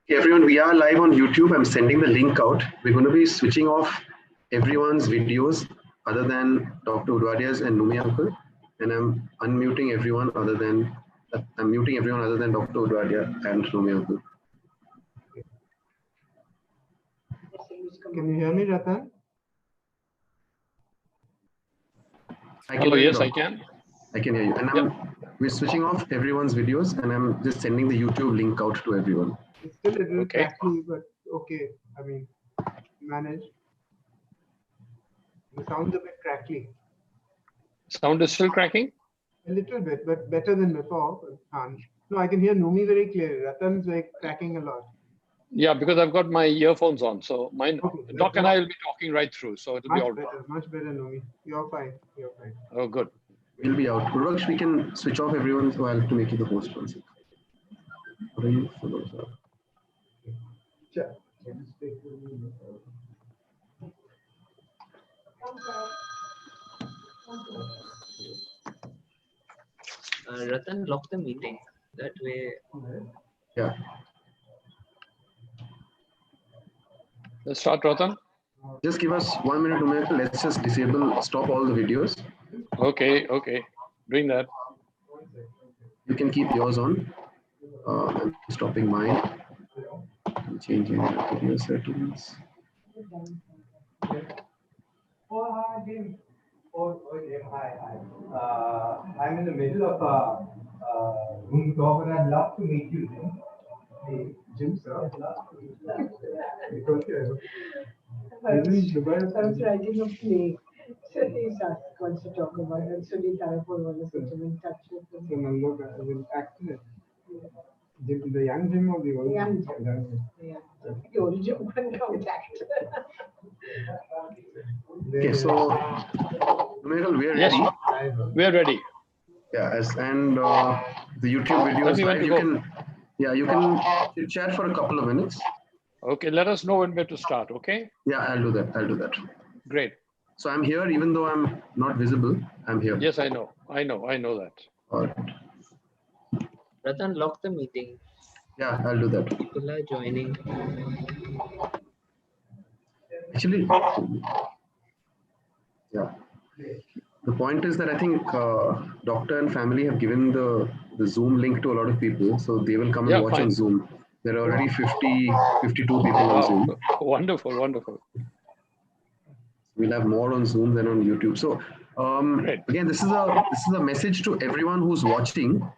Everyone, we are live on YouTube. I'm sending the link out. We're going to be switching off everyone's videos other than Dr. Udwadia's and Numi Uncle, and I'm unmuting everyone other than I'm muting everyone other than Dr. Udwadia and Numi Uncle. Can you hear me, Ratan? Hello, yes, I can. I can hear you. And we're switching off everyone's videos, and I'm just sending the YouTube link out to everyone. It's still a little crackly, but okay. I mean, manage. The sound's a bit crackly. Sound is still cracking? A little bit, but better than before. No, I can hear Numi very clearly. Ratan's like cracking a lot. Yeah, because I've got my earphones on. So mine, okay, Doc and I will be talking right through. So it'll be all right. Much better, Numi. You're fine. You're fine. Oh, good. We'll be out. Purvaksh, we can switch off everyone, so I'll have to make you the host once. What are you? Sure. Ratan, lock the meeting. That way. Yeah. Let's start, Ratan. Just give us 1 minute, Umayakal. Let's just stop all the videos. Okay. Doing that. You can keep yours on. I'm stopping mine. I'm changing the video settings. Hi. I'm in the middle of a room tour, but I'd love to meet you, Jim. Hey, Jim, sir. I'd love to meet you. I was writing a play. So he wants to talk about it. So he wants to put him in touch with him. So Nando is an actor. The young Jim or the old Jim? The old Jim couldn't contact. Okay, so Umayakal, we are ready. Yes, we are ready. Yeah, and the YouTube videos live, you can chat for a couple of minutes. Okay, let us know when we're to start, okay? Yeah, I'll do that. Great. So I'm here, even though I'm not visible, I'm here. Yes, I know that. All right. Ratan, lock the meeting. Yeah, I'll do that. People are joining. Actually, yeah. The point is that I think doctor and family have given the Zoom link to a lot of people, so they will come and watch on Zoom. There are already 52 people on Zoom. Wonderful. We'll have more on Zoom than on YouTube. So again, this is a message to everyone who's watching.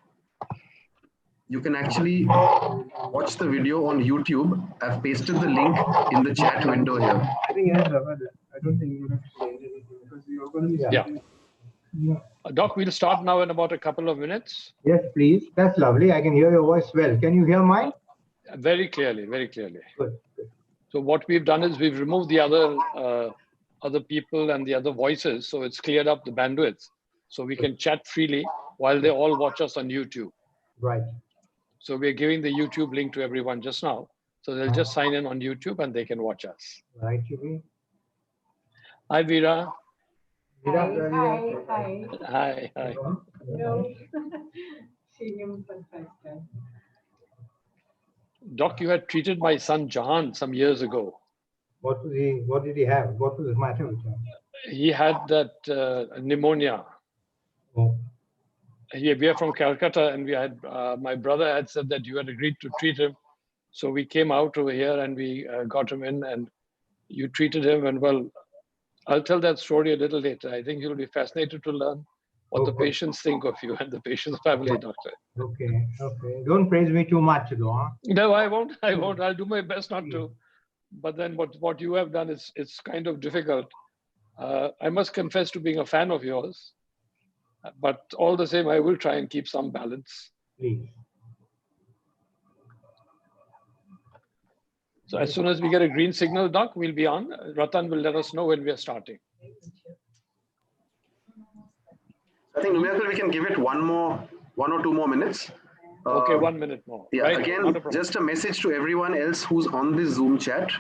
You can actually watch the video on YouTube. I've pasted the link in the chat window here. I think I don't think you have to change anything because you're going to be. Yeah. Doc, we'll start now in about a couple of minutes. Yes, please. That's lovely. I can hear your voice well. Can you hear mine? Very clearly. Good. So what we've done is we've removed the other people and the other voices, so it's cleared up the bandwidth, so we can chat freely while they all watch us on YouTube. Right. So we're giving the YouTube link to everyone just now, so they'll just sign in on YouTube and they can watch us. Right, Yubi. Hi, Veera. Hi. No. Seeing him for the first time. Doc, you had treated my son Jahan some years ago. What did he have? What was the matter with him? He had that pneumonia. Oh. We are from Calcutta, and we had my brother had said that you had agreed to treat him. So we came out over here and we got him in, and you treated him. And well, I'll tell that story a little later. I think you'll be fascinated to learn what the patients think of you and the patient's family, doctor. Okay. Don't praise me too much, though. Huh? No, I won't. I'll do my best not to. But then what you have done is it's kind of difficult. I must confess to being a fan of yours. But all the same, I will try and keep some balance. Please. So as soon as we get a green signal, Doc, we'll be on. Ratan will let us know when we are starting. I think Umayakal, we can give it one or two more minutes. Okay, 1 minute more. Yeah, right? Again, just a message to everyone else who's on this Zoom chat.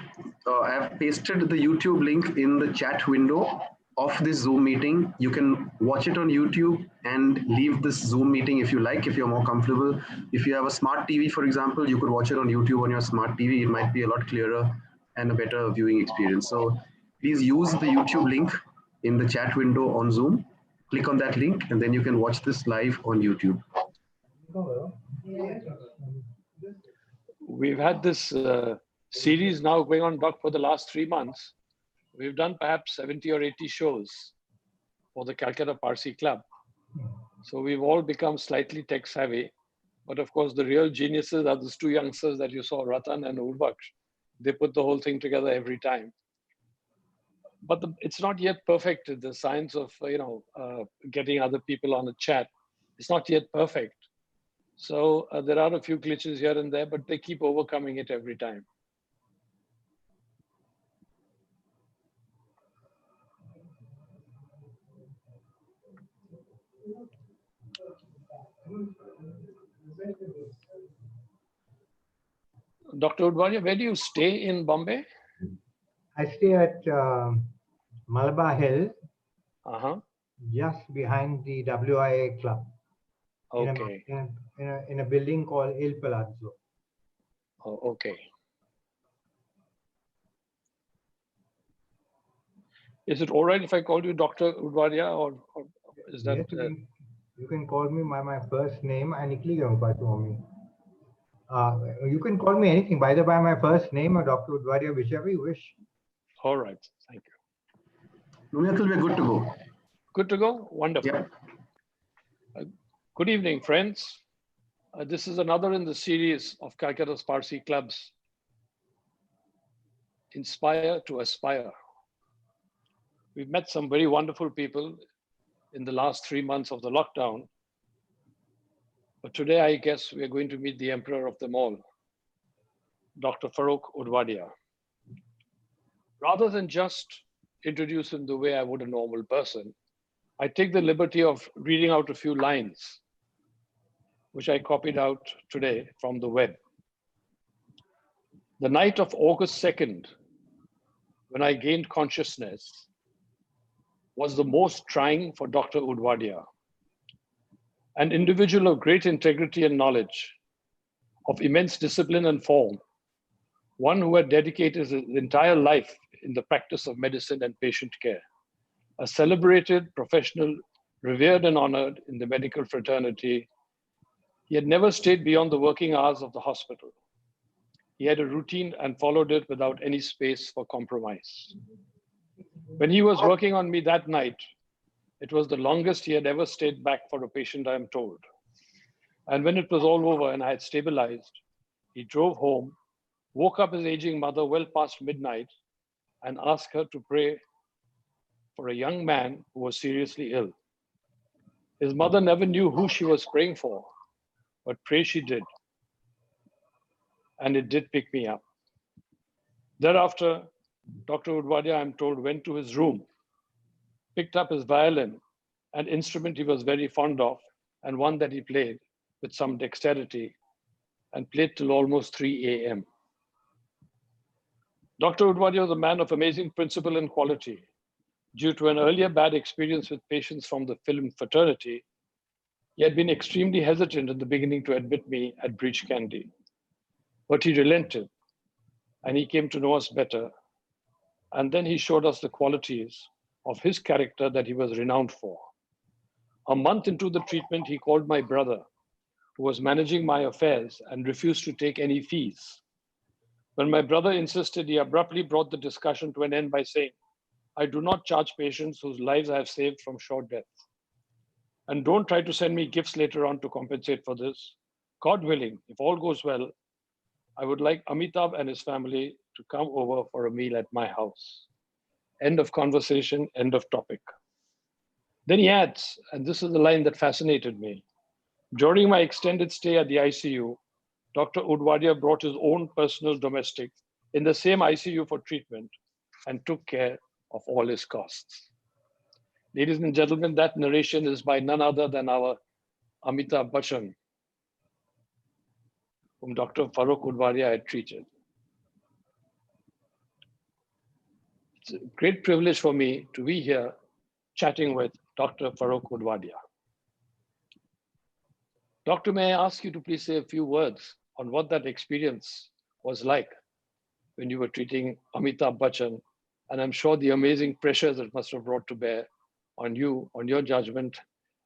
I have pasted the YouTube link in the chat window of this Zoom meeting. You can watch it on YouTube and leave this Zoom meeting if you like, if you're more comfortable. If you have a smart TV, for example, you could watch it on YouTube on your smart TV. It might be a lot clearer and a better viewing experience. So please use the YouTube link in the chat window on Zoom. Click on that link and then you can watch this live on YouTube. We've had this series now going on, Doc, for the last 3 months. We've done perhaps 70 or 80 shows for the Calcutta Parsi Club. So we've all become slightly tech savvy. But of course, the real geniuses are these two youngsters that you saw, Ratan and Udwadia. They put the whole thing together every time. But it's not yet perfect. The science of getting other people on a chat, it's not yet perfect. So there are a few glitches here and there, but they keep overcoming it every time. Dr. Udwadia, where do you stay in Bombay? I stay at Malabar Hill, just behind the WIA club. Okay. In a building called Il Palazzo. Oh, okay. Is it all right if I call you Dr. Udwadia, or is that? Yes, you can call me by my first name. You can call me anything, either by my first name or Dr. Udwadia, whichever you wish. All right. Thank you. We're good to go. Good to go? Wonderful. Yeah. Good evening, friends. This is another in the series of Calcutta's Parsi clubs. Inspire to aspire. We've met some very wonderful people in the last 3 months of the lockdown. But today, I guess we are going to meet the emperor of them all, Dr. Udwadia. Rather than just introduce him the way I would a normal person, I take the liberty of reading out a few lines, which I copied out today from the web. The night of August 2nd, when I gained consciousness, was the most trying for Dr. Udwadia, an individual of great integrity and knowledge, of immense discipline and form, one who had dedicated his entire life in the practice of medicine and patient care, a celebrated professional, revered and honored in the medical fraternity. He had never stayed beyond the working hours of the hospital. He had a routine and followed it without any space for compromise. When he was working on me that night, it was the longest he had ever stayed back for a patient, I am told. And when it was all over and I had stabilized, he drove home, woke up his aging mother well past midnight, and asked her to pray for a young man who was seriously ill. His mother never knew who she was praying for, but pray she did. And it did pick me up. Thereafter, Dr. Udwadia, I'm told, went to his room, picked up his violin, an instrument he was very fond of, and one that he played with some dexterity, and played till almost 3 a.m. Dr. Udwadia was a man of amazing principle and quality. Due to an earlier bad experience with patients from the film fraternity, he had been extremely hesitant in the beginning to admit me at Breach Candy. But he relented, and he came to know us better. And then he showed us the qualities of his character that he was renowned for. A month into the treatment, he called my brother, who was managing my affairs, and refused to take any fees. When my brother insisted, he abruptly brought the discussion to an end by saying, I do not charge patients whose lives I have saved from short death. And don't try to send me gifts later on to compensate for this. God willing, if all goes well, I would like Amitabh and his family to come over for a meal at my house. End of conversation, end of topic. Then he adds, and this is the line that fascinated me. During my extended stay at the ICU, Dr. Udwadia brought his own personal domestic in the same ICU for treatment and took care of all his costs. Ladies and gentlemen, that narration is by none other than our Amitabh Bachchan, whom Dr. Udwadia had treated. It's a great privilege for me to be here chatting with Dr. Udwadia. Doctor, may I ask you to please say a few words on what that experience was like when you were treating Amitabh Bachchan, and I'm sure the amazing pressures that must have brought to bear on you, on your judgment,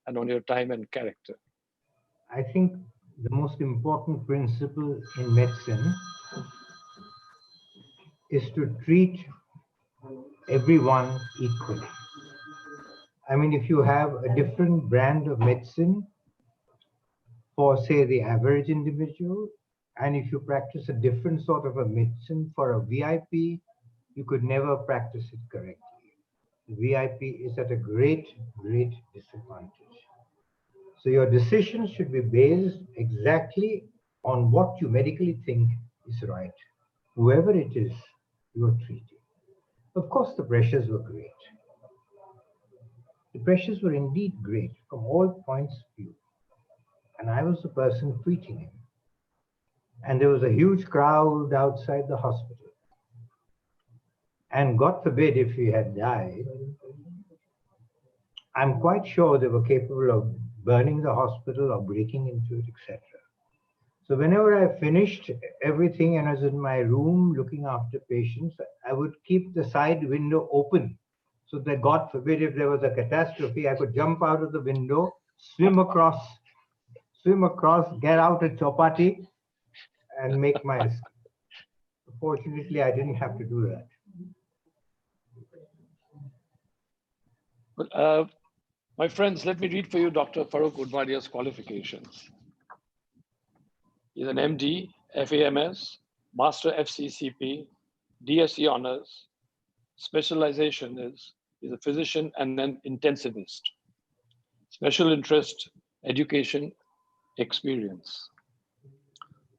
and on your time and character. I think the most important principle in medicine is to treat everyone equally. I mean, if you have a different brand of medicine for, say, the average individual, and if you practice a different sort of a medicine for a VIP, you could never practice it correctly. The VIP is at a great, great disadvantage. So your decisions should be based exactly on what you medically think is right, whoever it is you're treating. Of course, the pressures were great. The pressures were indeed great from all points of view. And I was the person treating him. And there was a huge crowd outside the hospital. And God forbid if he had died, I'm quite sure they were capable of burning the hospital or breaking into it, etc. So whenever I finished everything and I was in my room looking after patients, I would keep the side window open so that God forbid if there was a catastrophe, I could jump out of the window, swim across, get out a chapati and make my escape. Fortunately, I didn't have to do that. But, my friends, let me read for you Dr. Udwadia's qualifications. He's an MD, FAMS, Master FCCP, DSc Honors. Specialization is he's a physician and an intensivist. Special interest, education, experience.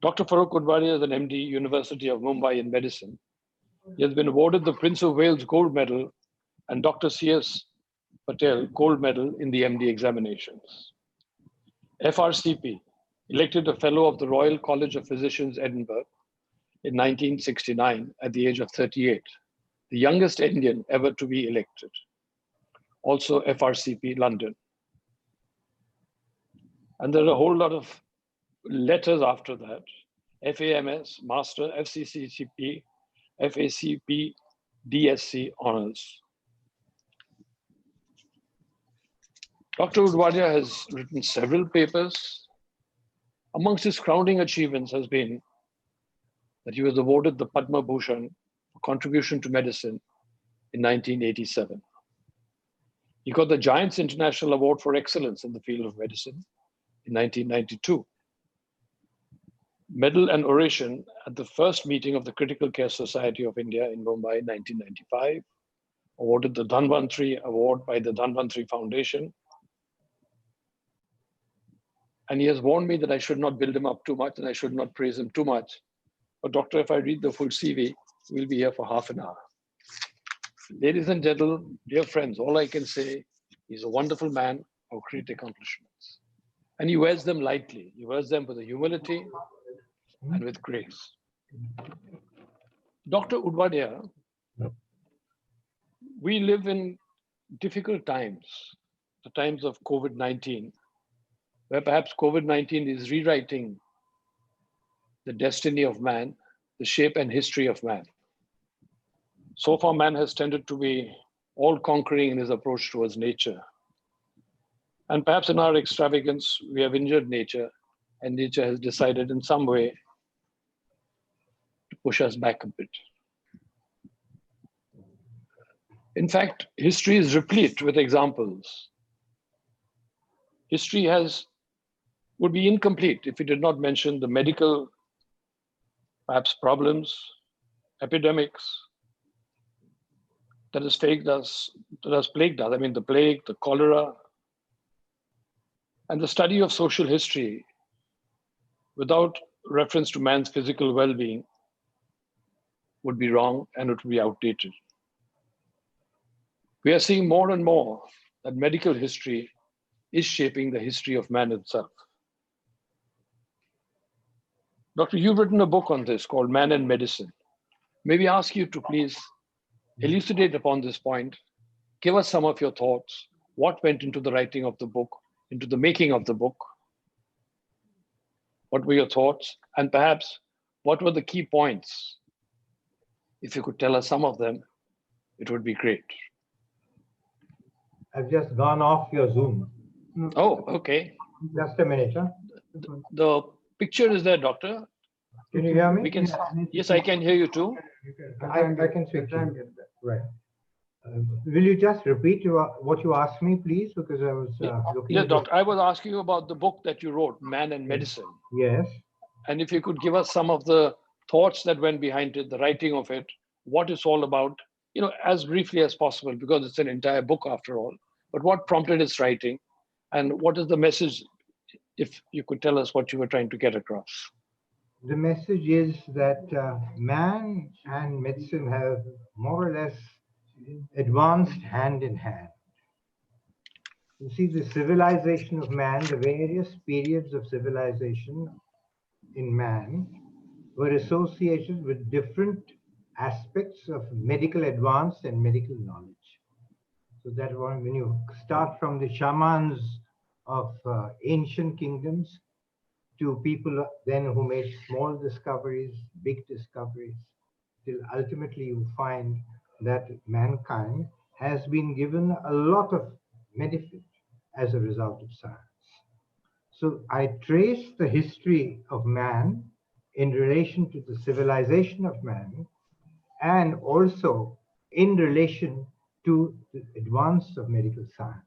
Dr. Udwadia is an MD, University of Mumbai in medicine. He has been awarded the Prince of Wales Gold Medal and Dr. C.S. Patel Gold Medal in the MD examinations. FRCP, elected a Fellow of the Royal College of Physicians, Edinburgh in 1969 at the age of 38, the youngest Indian ever to be elected. Also FRCP London. And there are a whole lot of letters after that. FAMS, Master, FCCCP, FACP, DSc Honors. Dr. Udwadia has written several papers. Amongst his crowning achievements has been that he was awarded the Padma Bhushan for contribution to medicine in 1987. He got the Giants International Award for Excellence in the field of medicine in 1992. Medal and oration at the first meeting of the Critical Care Society of India in Mumbai in 1995. Awarded the Dhanvantri Award by the Dhanvantri Foundation. And he has warned me that I should not build him up too much and I should not praise him too much. But doctor, if I read the full CV, we'll be here for half an hour. Ladies and gentlemen, dear friends, all I can say, he's a wonderful man of great accomplishments. And he wears them lightly. He wears them with humility and with grace. Dr. Udwadia, we live in difficult times, the times of COVID-19, where perhaps COVID-19 is rewriting the destiny of man, the shape and history of man. So far, man has tended to be all-conquering in his approach towards nature. And perhaps in our extravagance, we have injured nature, and nature has decided in some way to push us back a bit. In fact, history is replete with examples. History would be incomplete if we did not mention the medical, perhaps problems, epidemics that has plagued us. I mean, the plague, the cholera, and the study of social history without reference to man's physical well-being would be wrong and it would be outdated. We are seeing more and more that medical history is shaping the history of man itself. Doctor, you've written a book on this called Man and Medicine. May we ask you to please elucidate upon this point, give us some of your thoughts. What went into the writing of the book, into the making of the book? What were your thoughts? And perhaps, what were the key points? If you could tell us some of them, it would be great. I've just gone off your Zoom. Oh, okay. Just a minute, huh? The picture is there, Doctor. Can you hear me? We can. Yes, I can hear you too. I can speak to you. Right. Will you just repeat what you asked me, please? Because I was looking. Yes, Doctor. I was asking you about the book that you wrote, Man and Medicine. Yes. And if you could give us some of the thoughts that went behind it, the writing of it, what it's all about, as briefly as possible, because it's an entire book after all. But what prompted its writing, and what is the message, if you could tell us what you were trying to get across? The message is that man and medicine have more or less advanced hand in hand. You see, the civilization of man, the various periods of civilization in man were associated with different aspects of medical advance and medical knowledge. So that when you start from the shamans of ancient kingdoms to people then who made small discoveries, big discoveries, till ultimately you find that mankind has been given a lot of benefit as a result of science. So I trace the history of man in relation to the civilization of man, and also in relation to the advance of medical science.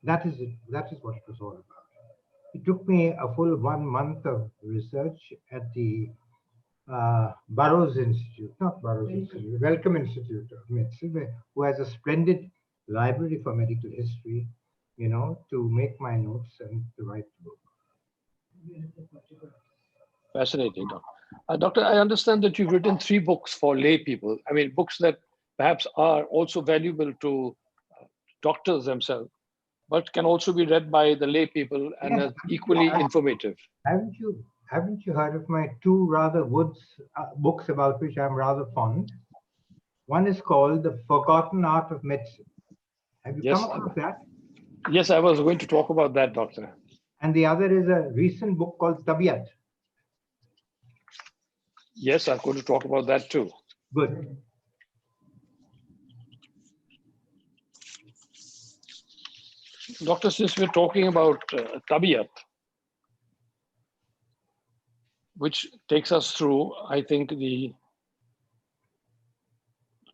That is it. That is what it was all about. It took me a full 1 month of research at the Burroughs Institute, not Burroughs Institute, Wellcome Institute of Medicine, who has a splendid library for medical history, to make my notes and to write the book. Fascinating, Doctor. Doctor, I understand that you've written 3 books for lay people. I mean, books that perhaps are also valuable to doctors themselves, but can also be read by the lay people and are equally informative. Haven't you heard of my 2 rather books about which I'm rather fond? One is called The Forgotten Art of Medicine. Have you come across that? Yes, I was going to talk about that, Doctor. And the other is a recent book called Tabiat. Yes, I'm going to talk about that too. Good. Doctor, since we're talking about Tabiat, which takes us through, I think, the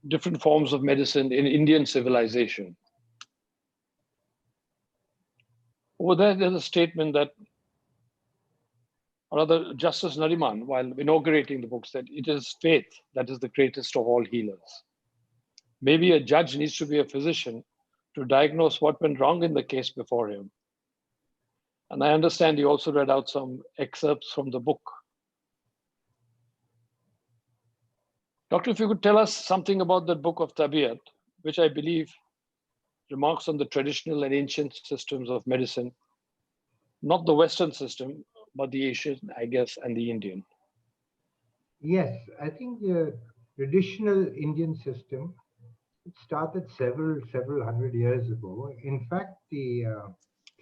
different forms of medicine in Indian civilization. Over there, there's a statement that, or rather, Justice Nariman, while inaugurating the book, said, "It is faith that is the greatest of all healers." Maybe a judge needs to be a physician to diagnose what went wrong in the case before him. And I understand you also read out some excerpts from the book. Doctor, if you could tell us something about the book of Tabiat, which I believe remarks on the traditional and ancient systems of medicine, not the Western system, but the Asian, I guess, and the Indian. Yes, I think the traditional Indian system, it started several hundred years ago. In fact, the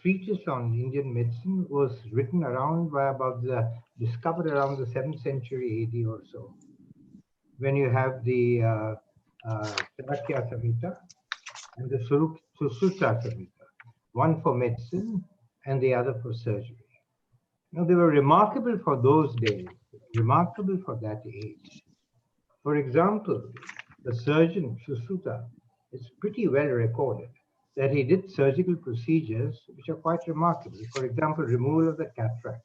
treatise on Indian medicine was written discovered around the 7th century AD or so, when you have the Chanakya Samhita and the Sushruta Samhita, one for medicine and the other for surgery. Now, they were remarkable for those days, remarkable for that age. For example, the surgeon, Sushruta, is pretty well recorded that he did surgical procedures which are quite remarkable. For example, removal of the cataract,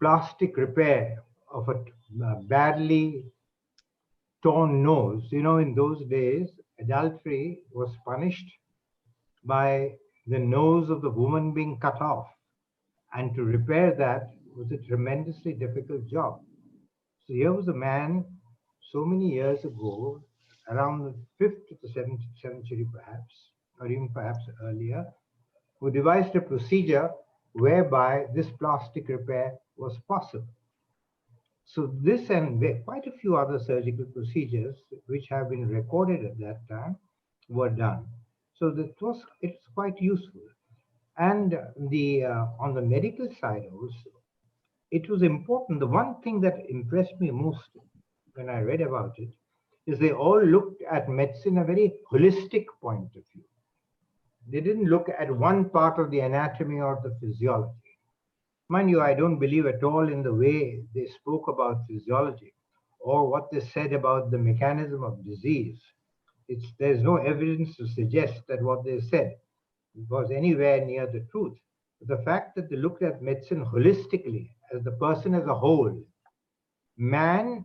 plastic repair of a badly torn nose. In those days, adultery was punished by the nose of the woman being cut off. And to repair that was a tremendously difficult job. So here was a man so many years ago, around the 5th to the 7th century perhaps, or even perhaps earlier, who devised a procedure whereby this plastic repair was possible. So this and quite a few other surgical procedures which have been recorded at that time were done. So it's quite useful. And on the medical side also, it was important. The one thing that impressed me most when I read about it is they all looked at medicine a very holistic point of view. They didn't look at one part of the anatomy or the physiology. Mind you, I don't believe at all in the way they spoke about physiology or what they said about the mechanism of disease. There's no evidence to suggest that what they said was anywhere near the truth. But the fact that they looked at medicine holistically, as the person as a whole, man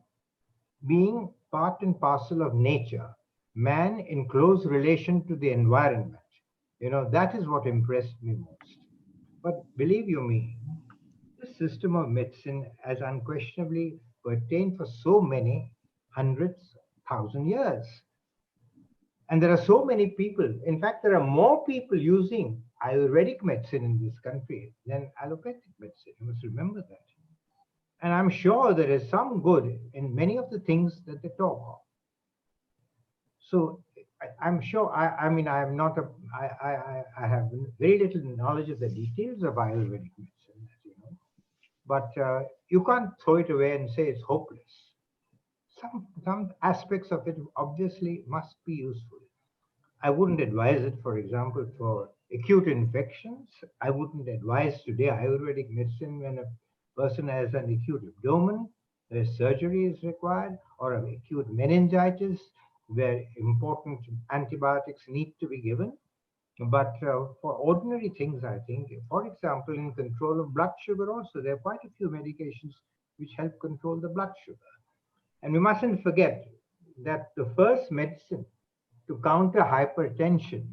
being part and parcel of nature, man in close relation to the environment, that is what impressed me most. But believe you me, this system of medicine has unquestionably pertained for so many hundreds, thousand years. And there are so many people. In fact, there are more people using Ayurvedic medicine in this country than allopathic medicine. You must remember that. And I'm sure there is some good in many of the things that they talk of. So I'm sure, I mean, I have very little knowledge of the details of Ayurvedic medicine, as you know. But you can't throw it away and say it's hopeless. Some aspects of it obviously must be useful. I wouldn't advise it, for example, for acute infections. I wouldn't advise today Ayurvedic medicine when a person has an acute abdomen, where surgery is required, or an acute meningitis, where important antibiotics need to be given. But for ordinary things, I think, for example, in control of blood sugar also, there are quite a few medications which help control the blood sugar. And we mustn't forget that the first medicine to counter hypertension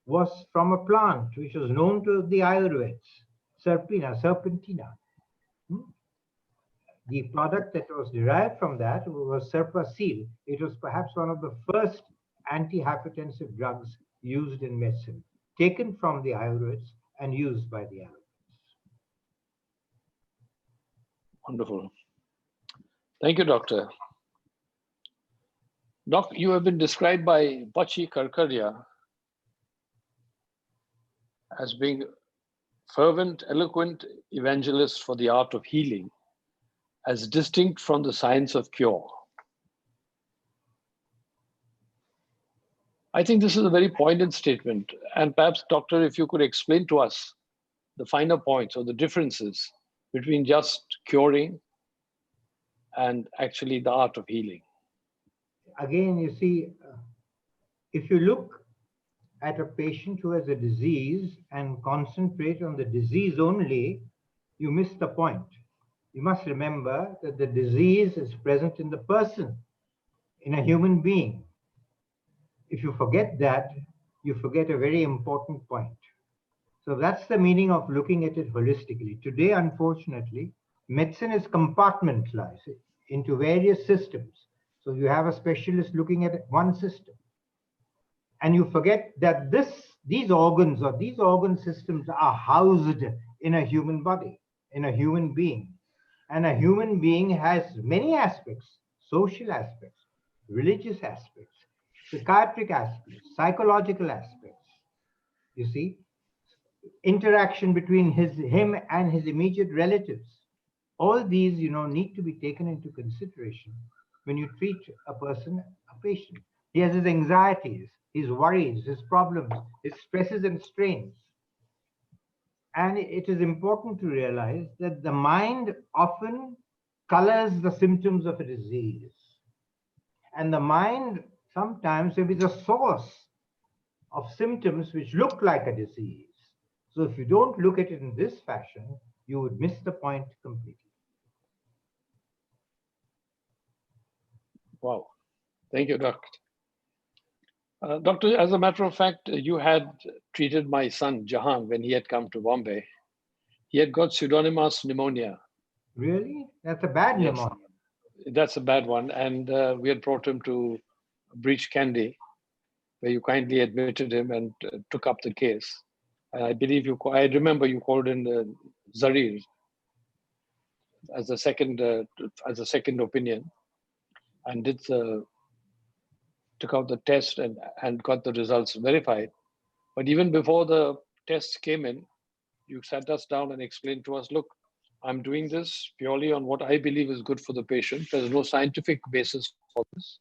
was from a plant which was known to the Ayurveds, serpentina. The product that was derived from that was serpacil. It was perhaps one of the first antihypertensive drugs used in medicine, taken from the Ayurveds and used by the Ayurveds. Wonderful. Thank you, Doctor. Doc, you have been described by Pachi Karkaria as being fervent, eloquent evangelist for the art of healing, as distinct from the science of cure. I think this is a very poignant statement. And perhaps, Doctor, if you could explain to us the finer points or the differences between just curing and actually the art of healing. Again, you see, if you look at a patient who has a disease and concentrate on the disease only, you miss the point. You must remember that the disease is present in the person, in a human being. If you forget that, you forget a very important point. So that's the meaning of looking at it holistically. Today, unfortunately, medicine is compartmentalized into various systems. So you have a specialist looking at one system. And you forget that these organs or these organ systems are housed in a human body, in a human being. And a human being has many aspects, social aspects, religious aspects, psychiatric aspects, psychological aspects. You see, interaction between him and his immediate relatives. All these, need to be taken into consideration when you treat a patient. He has his anxieties, his worries, his problems, his stresses and strains. And it is important to realize that the mind often colors the symptoms of a disease. And the mind sometimes may be the source of symptoms which look like a disease. So if you don't look at it in this fashion, you would miss the point completely. Wow. Thank you, Doctor. Doctor, as a matter of fact, you had treated my son, Jahan, when he had come to Bombay. He had got pseudomonas pneumonia. Really? That's a bad pneumonia. That's a bad one. And we had brought him to Breach Candy, where you kindly admitted him and took up the case. And I believe I remember you called in Zarir as a second opinion, and did the took out the test and got the results verified. But even before the tests came in, you sat us down and explained to us, look, I'm doing this purely on what I believe is good for the patient. There's no scientific basis for this,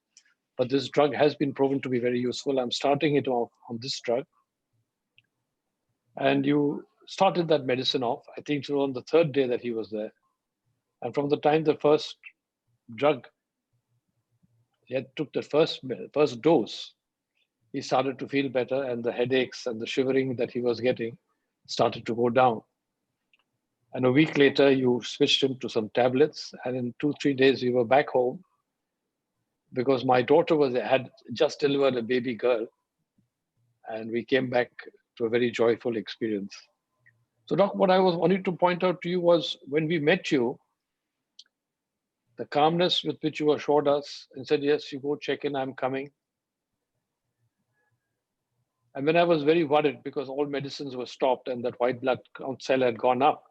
but this drug has been proven to be very useful. I'm starting it off on this drug. And you started that medicine off, I think it was on the third day that he was there. And from the time the first drug, he had took the first dose, he started to feel better, and the headaches and the shivering that he was getting started to go down. And a week later, you switched him to some tablets, and in 2-3 days, we were back home because my daughter had just delivered a baby girl, and we came back to a very joyful experience. So, Doc, what I was wanting to point out to you was when we met you, the calmness with which you assured us and said, yes, you go check in, I'm coming. And when I was very worried because all medicines were stopped and that white blood count cell had gone up,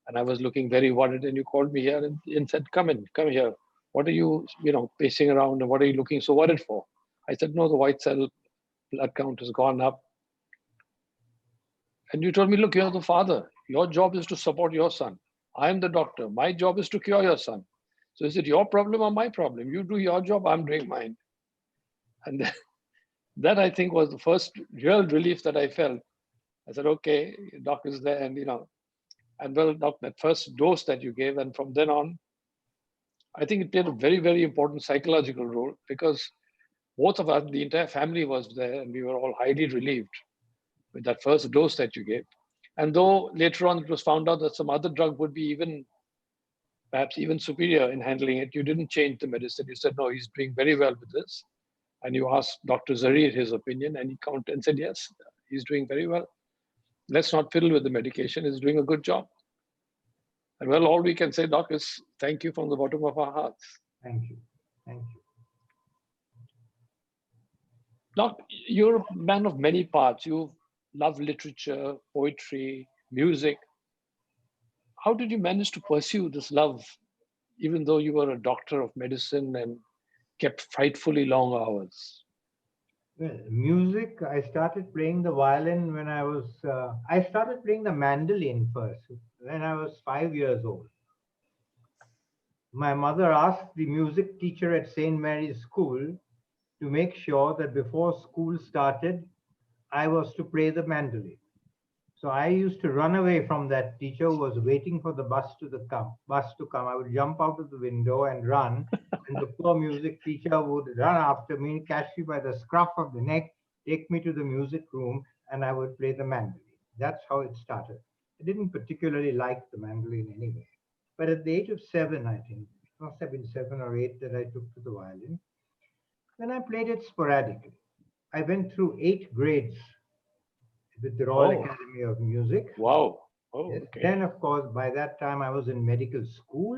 and I was looking very worried, and you called me here and said, come here. What are you, pacing around, and what are you looking so worried for? I said, no, the white cell blood count has gone up. And you told me, look, you're the father. Your job is to support your son. I'm the doctor. My job is to cure your son. So is it your problem or my problem? You do your job, I'm doing mine. And that, I think, was the first real relief that I felt. I said, okay, doc is there, and and well, doc, that first dose that you gave, and from then on, I think it played a very, very important psychological role because both of us, the entire family was there, and we were all highly relieved with that first dose that you gave. And though later on it was found out that some other drug would be perhaps even superior in handling it, you didn't change the medicine. You said, no, he's doing very well with this. And you asked Dr. Zarir his opinion, and he counted and said, yes, he's doing very well. Let's not fiddle with the medication. He's doing a good job. And well, all we can say, Doc, is thank you from the bottom of our hearts. Thank you. Thank you. Doc, you're a man of many parts. You love literature, poetry, music. How did you manage to pursue this love, even though you were a doctor of medicine and kept frightfully long hours? Well, music, I started playing the violin when I started playing the mandolin first, when I was 5 years old. My mother asked the music teacher at St. Mary's School to make sure that before school started, I was to play the mandolin. So I used to run away from that teacher who was waiting for the bus to come. I would jump out of the window and run, and the poor music teacher would run after me, catch me by the scruff of the neck, take me to the music room, and I would play the mandolin. That's how it started. I didn't particularly like the mandolin anyway. But at the age of 7, I think, it must have been 7 or 8 that I took to the violin. Then I played it sporadically. I went through 8 grades with the Royal Academy of Music. Wow. Yes. Okay. Then, of course, by that time I was in medical school,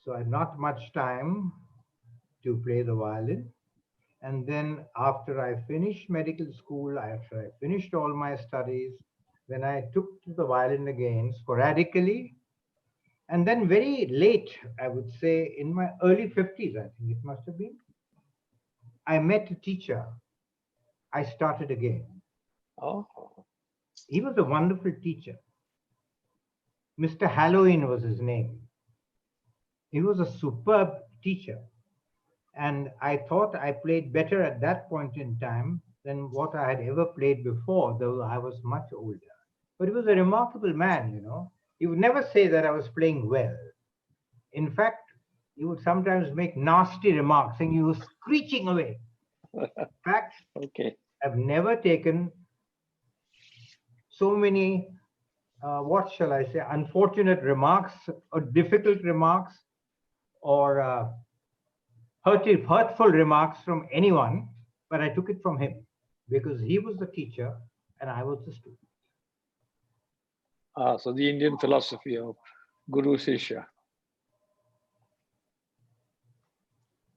so I had not much time to play the violin. And then after I finished medical school, after I finished all my studies, then I took to the violin again sporadically. And then very late, I would say in my early 50s, I think it must have been, I met a teacher. I started again. Oh. He was a wonderful teacher. Mr. Halloween was his name. He was a superb teacher. And I thought I played better at that point in time than what I had ever played before, though I was much older. But he was a remarkable man, He would never say that I was playing well. In fact, he would sometimes make nasty remarks, saying you were screeching away. In fact, Okay. I've never taken so many, what shall I say, unfortunate remarks or difficult remarks or hurtful remarks from anyone, but I took it from him because he was the teacher and I was the student. So the Indian philosophy of Guru Shishya.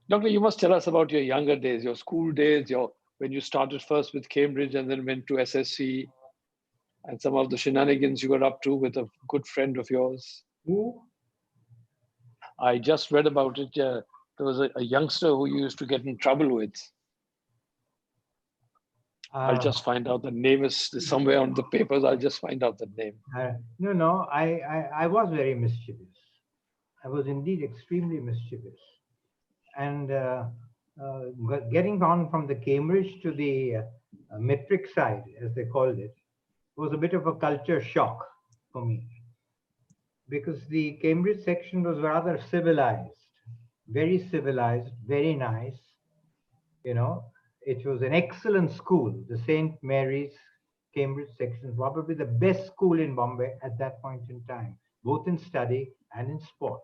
Doctor, you must tell us about your younger days, your school days, when you started first with Cambridge and then went to SSC, and some of the shenanigans you got up to with a good friend of yours. Who? I just read about it. There was a youngster who you used to get in trouble with. I'll just find out the name is somewhere on the papers. I'll just find out the name. No, I was very mischievous. I was indeed extremely mischievous. And getting on from the Cambridge to the metric side, as they called it, was a bit of a culture shock for me. Because the Cambridge section was rather civilized, very nice. You know, it was an excellent school, the St. Mary's Cambridge section, probably the best school in Bombay at that point in time, both in study and in sport.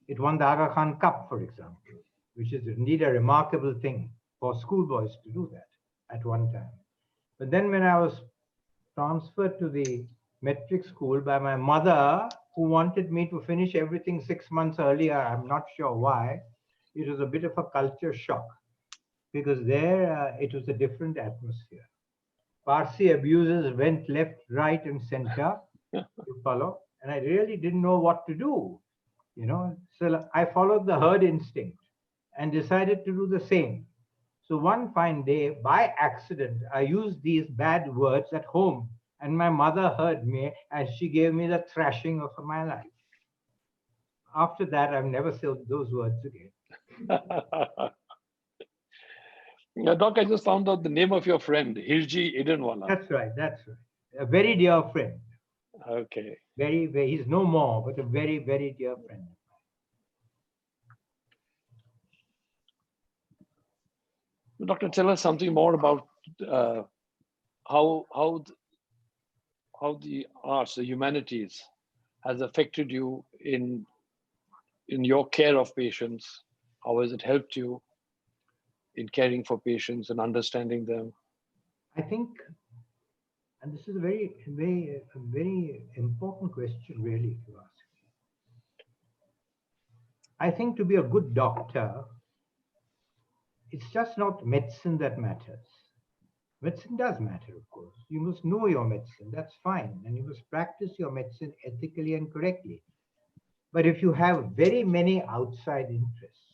It won the Aga Khan Cup, for example, which is indeed a remarkable thing for schoolboys to do that at one time. But then when I was transferred to the metric school by my mother, who wanted me to finish everything 6 months earlier, I'm not sure why, it was a bit of a culture shock, because there it was a different atmosphere. Parsi abuses went left, right, and center to follow, and I really didn't know what to do. You know, so I followed the herd instinct and decided to do the same. So one fine day, by accident, I used these bad words at home, and my mother heard me, and she gave me the thrashing of my life. After that, I've never said those words again. Doc, I just found out the name of your friend, Hirji Idenwala. That's right. A very dear friend. Okay. Very, he's no more, but a very, very dear friend. Doctor, tell us something more about how the arts, the humanities, has affected you in your care of patients. How has it helped you in caring for patients and understanding them? I think, and this is a very important question, really, to ask. I think to be a good doctor, it's just not medicine that matters. Medicine does matter, of course. You must know your medicine, that's fine. And you must practice your medicine ethically and correctly. But if you have very many outside interests,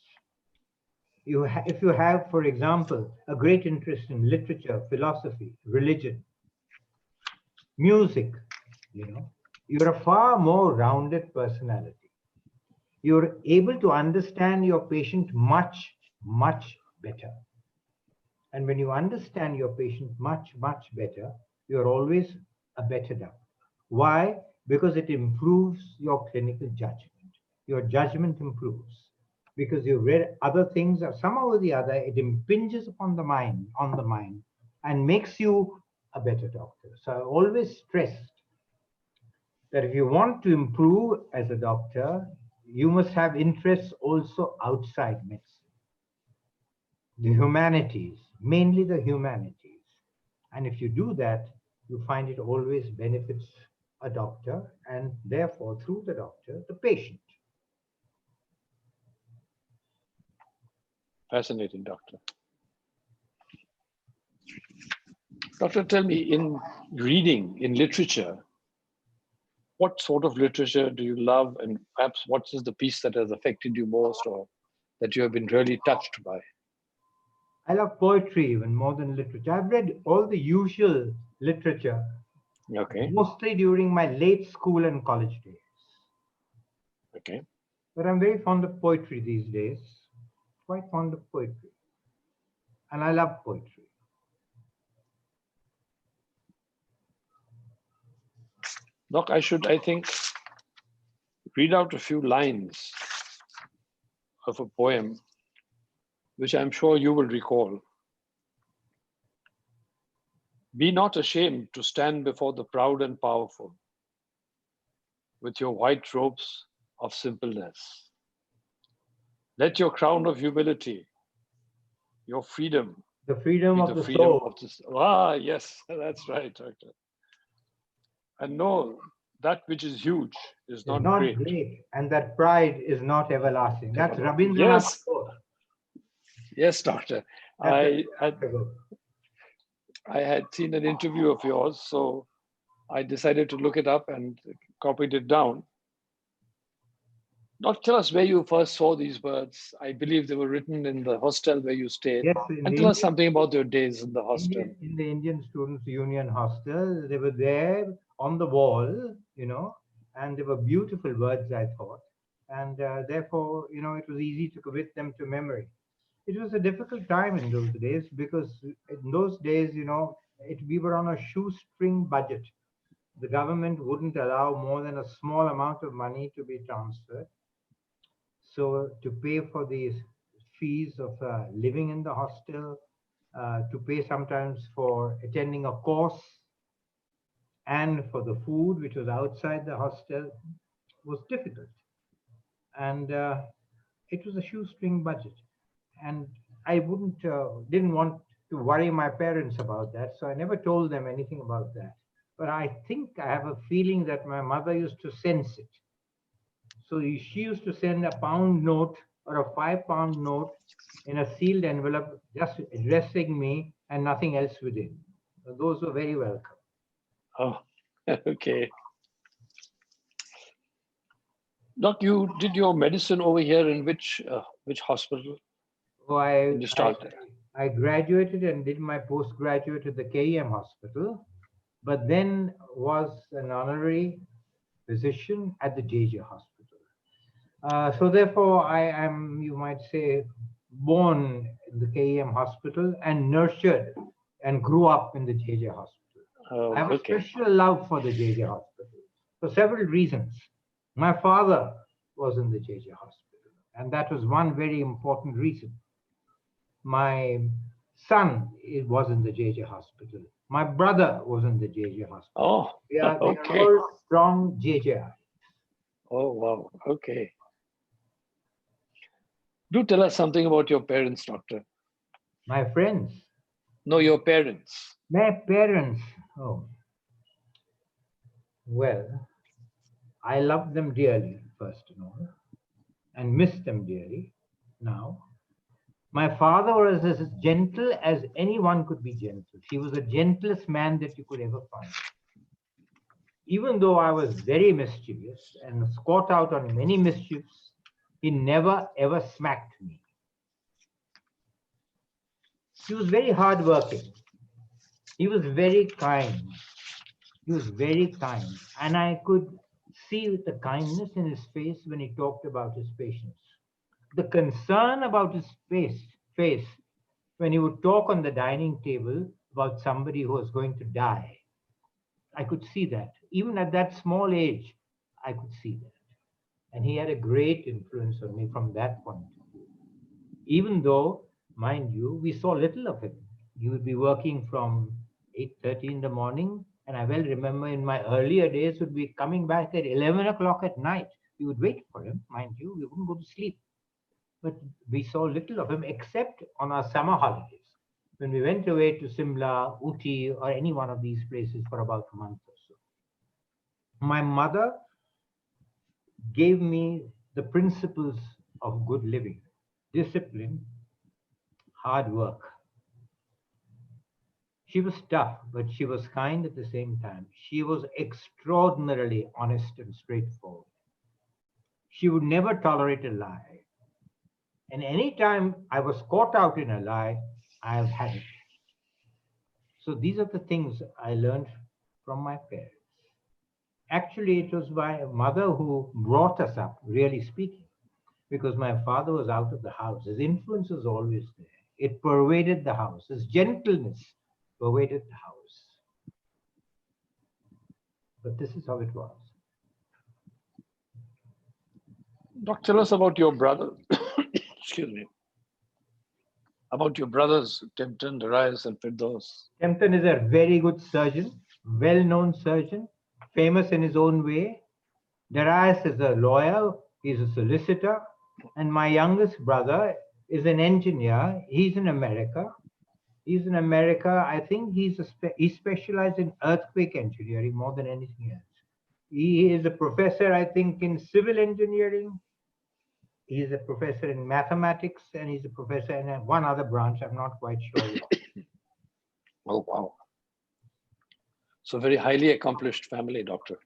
if you have, for example, a great interest in literature, philosophy, religion, music, you know, you're a far more rounded personality. You're able to understand your patient much, much better. And when you understand your patient much, much better, you're always a better doctor. Why? Because it improves your clinical judgment. Your judgment improves because you've read other things, or somehow or the other, it impinges upon the mind, and makes you a better doctor. So I always stressed that if you want to improve as a doctor, you must have interests also outside medicine. The humanities, mainly the humanities. And if you do that, you find it always benefits a doctor, and therefore, through the doctor, the patient. Fascinating, Doctor. Doctor, tell me, in reading, in literature, what sort of literature do you love, and perhaps what is the piece that has affected you most, or that you have been really touched by? I love poetry even more than literature. I've read all the usual literature, Okay. mostly during my late school and college days. Okay. But I'm very fond of poetry these days, quite fond of poetry. And I love poetry. Doc, I think, read out a few lines of a poem, which I'm sure you will recall. Be not ashamed to stand before the proud and powerful with your white robes of simpleness. Let your crown of humility, your freedom, the freedom of the freedom soul. of this. Ah, yes, that's right, Doctor. And know that which is huge is not great. And that pride is not everlasting. That's Rabindranath. Yes, Doctor. I had seen an interview of yours, so I decided to look it up and copied it down. Doctor, tell us where you first saw these birds. I believe they were written in the hostel where you stayed. Yes, And tell us something about your days in the hostel. In the Indian Students' Union hostel, they were there on the wall, you know, and they were beautiful birds, I thought. And therefore, you know, it was easy to commit them to memory. It was a difficult time in those days because in those days, you know, we were on a shoestring budget. The government wouldn't allow more than a small amount of money to be transferred. So to pay for these fees of living in the hostel, to pay sometimes for attending a course and for the food which was outside the hostel was difficult. And it was a shoestring budget. And I didn't want to worry my parents about that. So I never told them anything about that. But I think I have a feeling that my mother used to sense it. So she used to send a £1 note or a £5 note in a sealed envelope, just addressing me and nothing else within. So those were very welcome. Oh, okay. Doc, you did your medicine over here in which hospital? So I graduated and did my postgraduate at the KEM hospital, but then was an honorary physician at the JJ hospital. So therefore, I am, you might say, born in the KEM hospital and nurtured and grew up in the JJ hospital. Oh, I have a okay. special love for the JJ hospital for several reasons. My father was in the JJ hospital, and that was one very important reason. My son was in the JJ hospital. My brother was in the JJ hospital. Oh, They are okay. all strong JJI. Oh, wow. Okay. Do tell us something about your parents, doctor. My friends. No, your parents. My parents. Oh. Well, I love them dearly, first of all, and miss them dearly now. My father was as gentle as anyone could be gentle. He was the gentlest man that you could ever find. Even though I was very mischievous and caught out on many mischiefs, he never ever smacked me. He was very hardworking. He was very kind. He was very kind. And I could see the kindness in his face when he talked about his patients. The concern about his face when he would talk on the dining table about somebody who was going to die. I could see that. Even at that small age, I could see that. And he had a great influence on me from that point of view. Even though, mind you, we saw little of him. He would be working from 8:30 in the morning. And I well remember in my earlier days would be coming back at 11 o'clock at night. We would wait for him, mind you, we wouldn't go to sleep. But we saw little of him except on our summer holidays, when we went away to Simla, Uti, or any one of these places for about a month or so. My mother gave me the principles of good living, discipline, hard work. She was tough, but she was kind at the same time. She was extraordinarily honest and straightforward. She would never tolerate a lie. And anytime I was caught out in a lie, I have had it. So these are the things I learned from my parents. Actually, it was my mother who brought us up, really speaking, because my father was out of the house. His influence was always there. It pervaded the house. His gentleness pervaded the house. But this is how it was. Doc, tell us about your brother. Excuse me. About your brothers, Tempton, Darius, and Firdaus. Tempton is a very good surgeon, well-known surgeon, famous in his own way. Darius is a lawyer, he's a solicitor, and my youngest brother is an engineer. He's in America. I think he specialized in earthquake engineering more than anything else. He is a professor, I think, in civil engineering. He's a professor in mathematics, and he's a professor in one other branch. I'm not quite sure what. Oh, wow. So very highly accomplished family, doctor.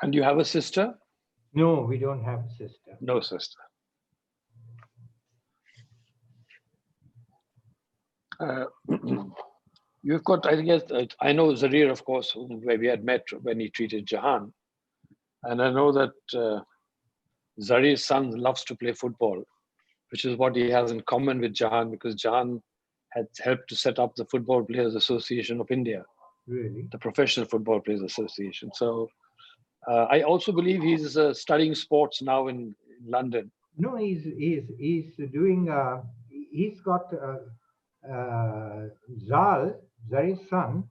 And you have a sister? No, we don't have a sister. No sister. You've got, I guess, I know Zarir, of course, where we had met when he treated Jahan. And I know that Zarir's son loves to play football, which is what he has in common with Jahan, because Jahan had helped to set up the Football Players Association of India. Really? The Professional Football Players Association. So I also believe he's studying sports now in London. No, he's doing. He's got Zari's son.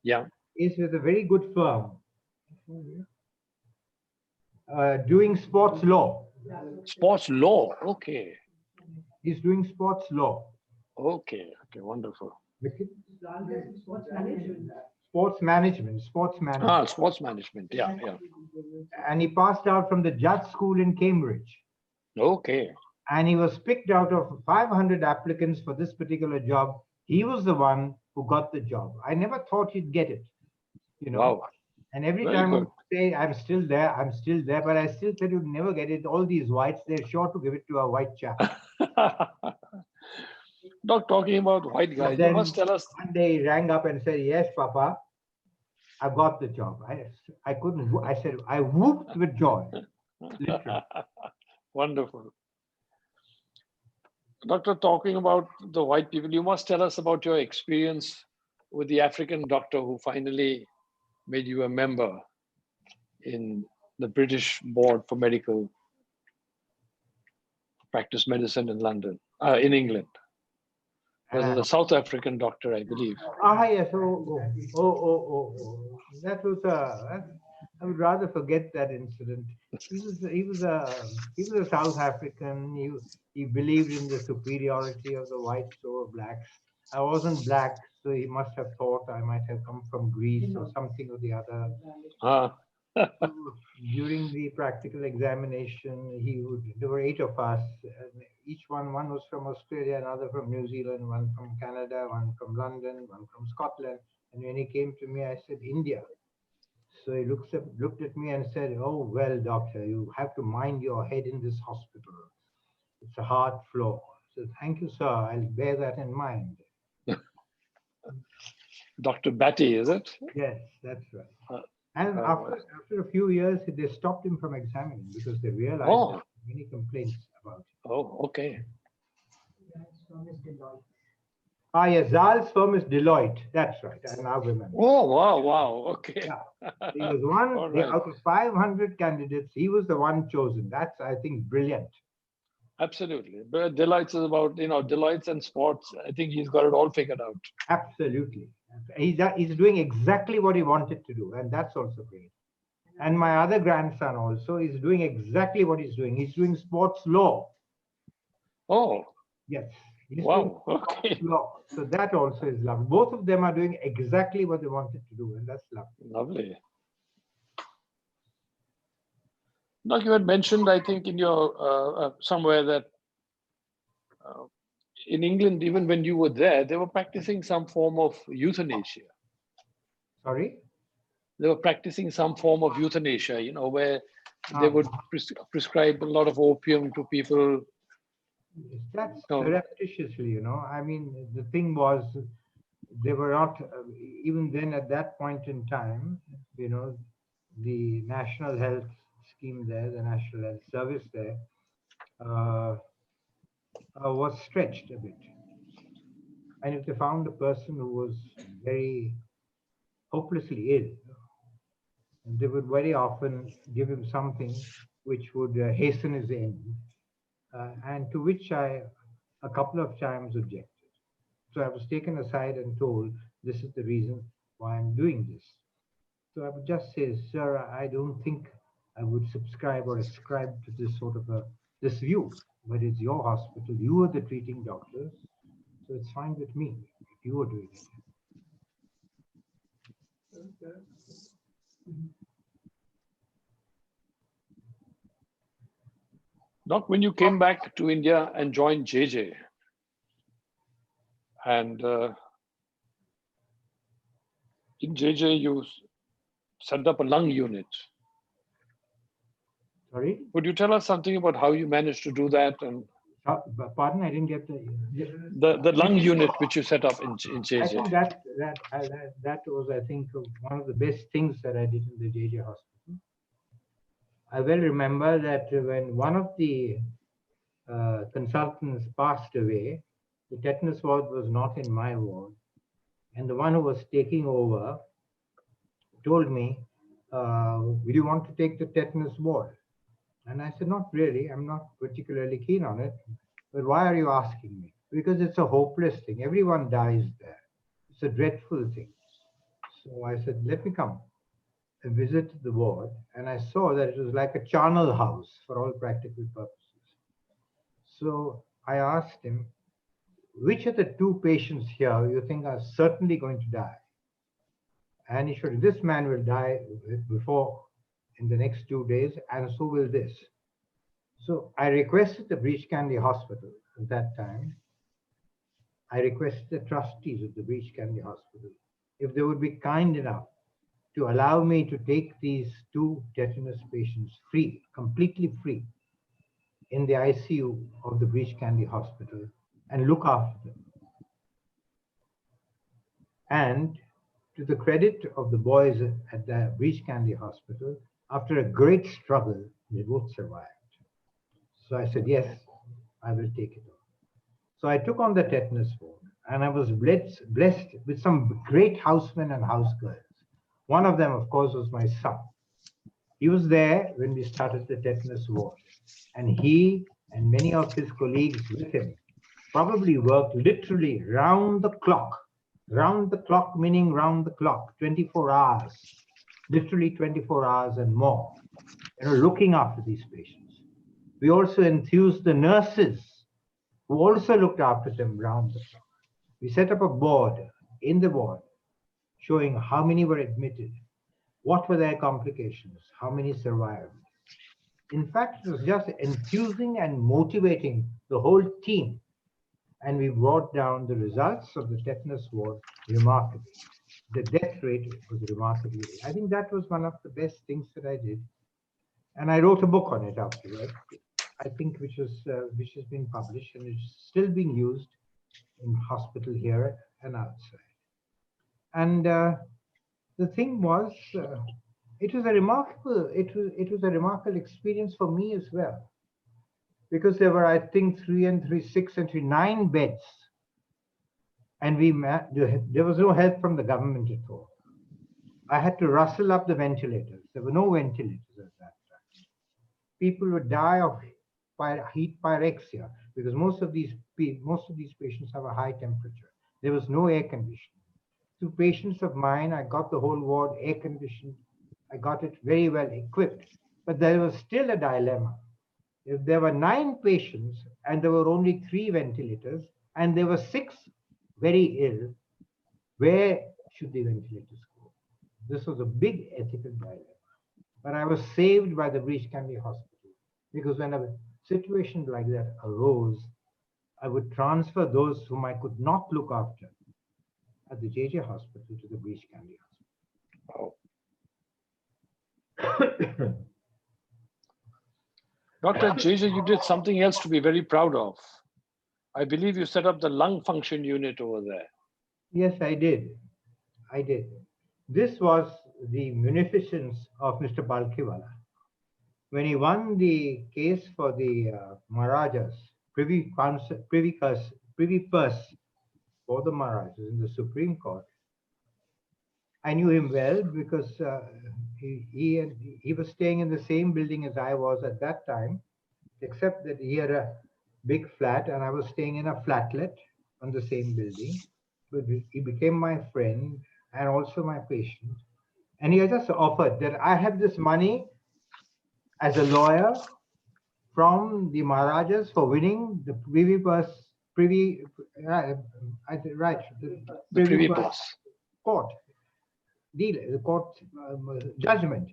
Yeah. Is with a very good firm. Doing sports law. Sports law. Okay. He's doing sports law. Okay. Okay. Wonderful. Sports management. Ah, sports management. Yeah. Yeah. And he passed out from the judge school in Cambridge. Okay. And he was picked out of 500 applicants for this particular job. He was the one who got the job. I never thought he'd get it. You know. Wow. And every Very time I good. say I'm still there, but I still said you'd never get it. All these whites, they're sure to give it to a white chap. Not talking about white guys. Then You must tell us. one day he rang up and said, "Yes, Papa, I've got the job." I couldn't. I said I whooped with joy. Literally. Wonderful. Doctor, talking about the white people, you must tell us about your experience with the African doctor who finally made you a member in the British Board for Medical Practice Medicine in London, in England. Was a South African doctor, I believe. Yes. That was I would rather forget that incident. He was a South African. He believed in the superiority of the whites over blacks. I wasn't black, so he must have thought I might have come from Greece or something or the other. During the practical examination, there were 8 of us. Each one was from Australia, another from New Zealand, one from Canada, one from London, one from Scotland. And when he came to me, I said, India. So he looked at me and said, "Oh, well, doctor, you have to mind your head in this hospital. It's a hard floor." I said, "Thank you, sir. I'll bear that in mind." Dr. Batty, is it? Yes, that's right. And after a few years, they stopped him from examining because they realized there were many complaints about it. Oh, okay. Yes, Zal's firm is Deloitte. That's right. I now remember. Oh, wow. Okay. Yeah. He was one out of 500 candidates. He was the one chosen. That's, I think, brilliant. Absolutely. But Deloitte's is about, Deloitte's and sports. I think he's got it all figured out. Absolutely. He's doing exactly what he wanted to do. And that's also great. And my other grandson also is doing exactly what he's doing. He's doing sports law. Oh. Yes. Wow. Okay. Law. So that also is lovely. Both of them are doing exactly what they wanted to do. And that's lovely. Lovely. Now, you had mentioned, I think, in your somewhere that in England, even when you were there, they were practicing some form of euthanasia. Sorry? They were practicing some form of euthanasia, where they would prescribe a lot of opium to people. That's surreptitiously, I mean, the thing was, they were not, even then at that point in time, the National Health Scheme there, the National Health Service there, was stretched a bit. And if they found a person who was very hopelessly ill, they would very often give him something which would hasten his end, and to which I a couple of times objected. So I was taken aside and told, this is the reason why I'm doing this. So I would just say, sir, I don't think I would subscribe or ascribe to this sort of this view, but it's your hospital. You are the treating doctors, so it's fine with me if you are doing it. Doc, when you came back to India and joined JJ, and in JJ you set up a lung unit. Sorry? Would you tell us something about how you managed to do that? And Pardon, I didn't get the lung unit which you set up in JJ. I think that was, I think, one of the best things that I did in the JJ hospital. I well remember that when one of the consultants passed away, the tetanus ward was not in my ward, and the one who was taking over told me, "Will you want to take the tetanus ward?" And I said, "Not really. I'm not particularly keen on it. But why are you asking me?" Because it's a hopeless thing. Everyone dies there. It's a dreadful thing. So I said, "Let me come." I visited the ward, and I saw that it was like a charnel house for all practical purposes. So I asked him, "Which of the two patients here you think are certainly going to die?" And he said, "This man will die in the next 2 days, and so will this." So I requested the Breach Candy Hospital at that time. I requested the trustees of the Breach Candy Hospital if they would be kind enough to allow me to take these 2 tetanus patients free, completely free, in the ICU of the Breach Candy Hospital and look after them. And to the credit of the boys at the Breach Candy Hospital, after a great struggle, they both survived. So I said, "Yes, I will take it on." So I took on the tetanus ward, and I was blessed with some great housemen and housegirls. One of them, of course, was my son. He was there when we started the tetanus ward, and he and many of his colleagues with him probably worked literally round the clock. Round the clock meaning round the clock, 24 hours, literally 24 hours and more, looking after these patients. We also enthused the nurses who also looked after them round the clock. We set up a board in the ward showing how many were admitted, what were their complications, how many survived. In fact, it was just enthusing and motivating the whole team. And we brought down the results of the tetanus ward remarkably. The death rate was remarkably. I think that was one of the best things that I did. And I wrote a book on it afterwards, I think, which has been published and is still being used in hospital here and outside. And the thing was, it was a remarkable experience for me as well, because there were, I think, 6 and 9 beds, and there was no help from the government at all. I had to rustle up the ventilators. There were no ventilators at that time. People would die of heat pyrexia because most of these patients have a high temperature. There was no air conditioning. To patients of mine, I got the whole ward air conditioned. I got it very well equipped, but there was still a dilemma. If there were 9 patients and there were only 3 ventilators and there were 6 very ill, where should the ventilators go? This was a big ethical dilemma. But I was saved by the Breach Candy Hospital, because when a situation like that arose, I would transfer those whom I could not look after at the JJ Hospital to the Breach Candy Hospital. Dr. JJ, you did something else to be very proud of. I believe you set up the lung function unit over there. Yes, I did. I did. This was the munificence of Mr. Balkiwala. When he won the case for the Maharajas, Privy Purse for the Maharajas in the Supreme Court, I knew him well because he was staying in the same building as I was at that time, except that he had a big flat and I was staying in a flatlet on the same building. But he became my friend and also my patient. And he had just offered that I have this money as a lawyer from the Maharajas for winning the Privy Purse court deal, the court judgment.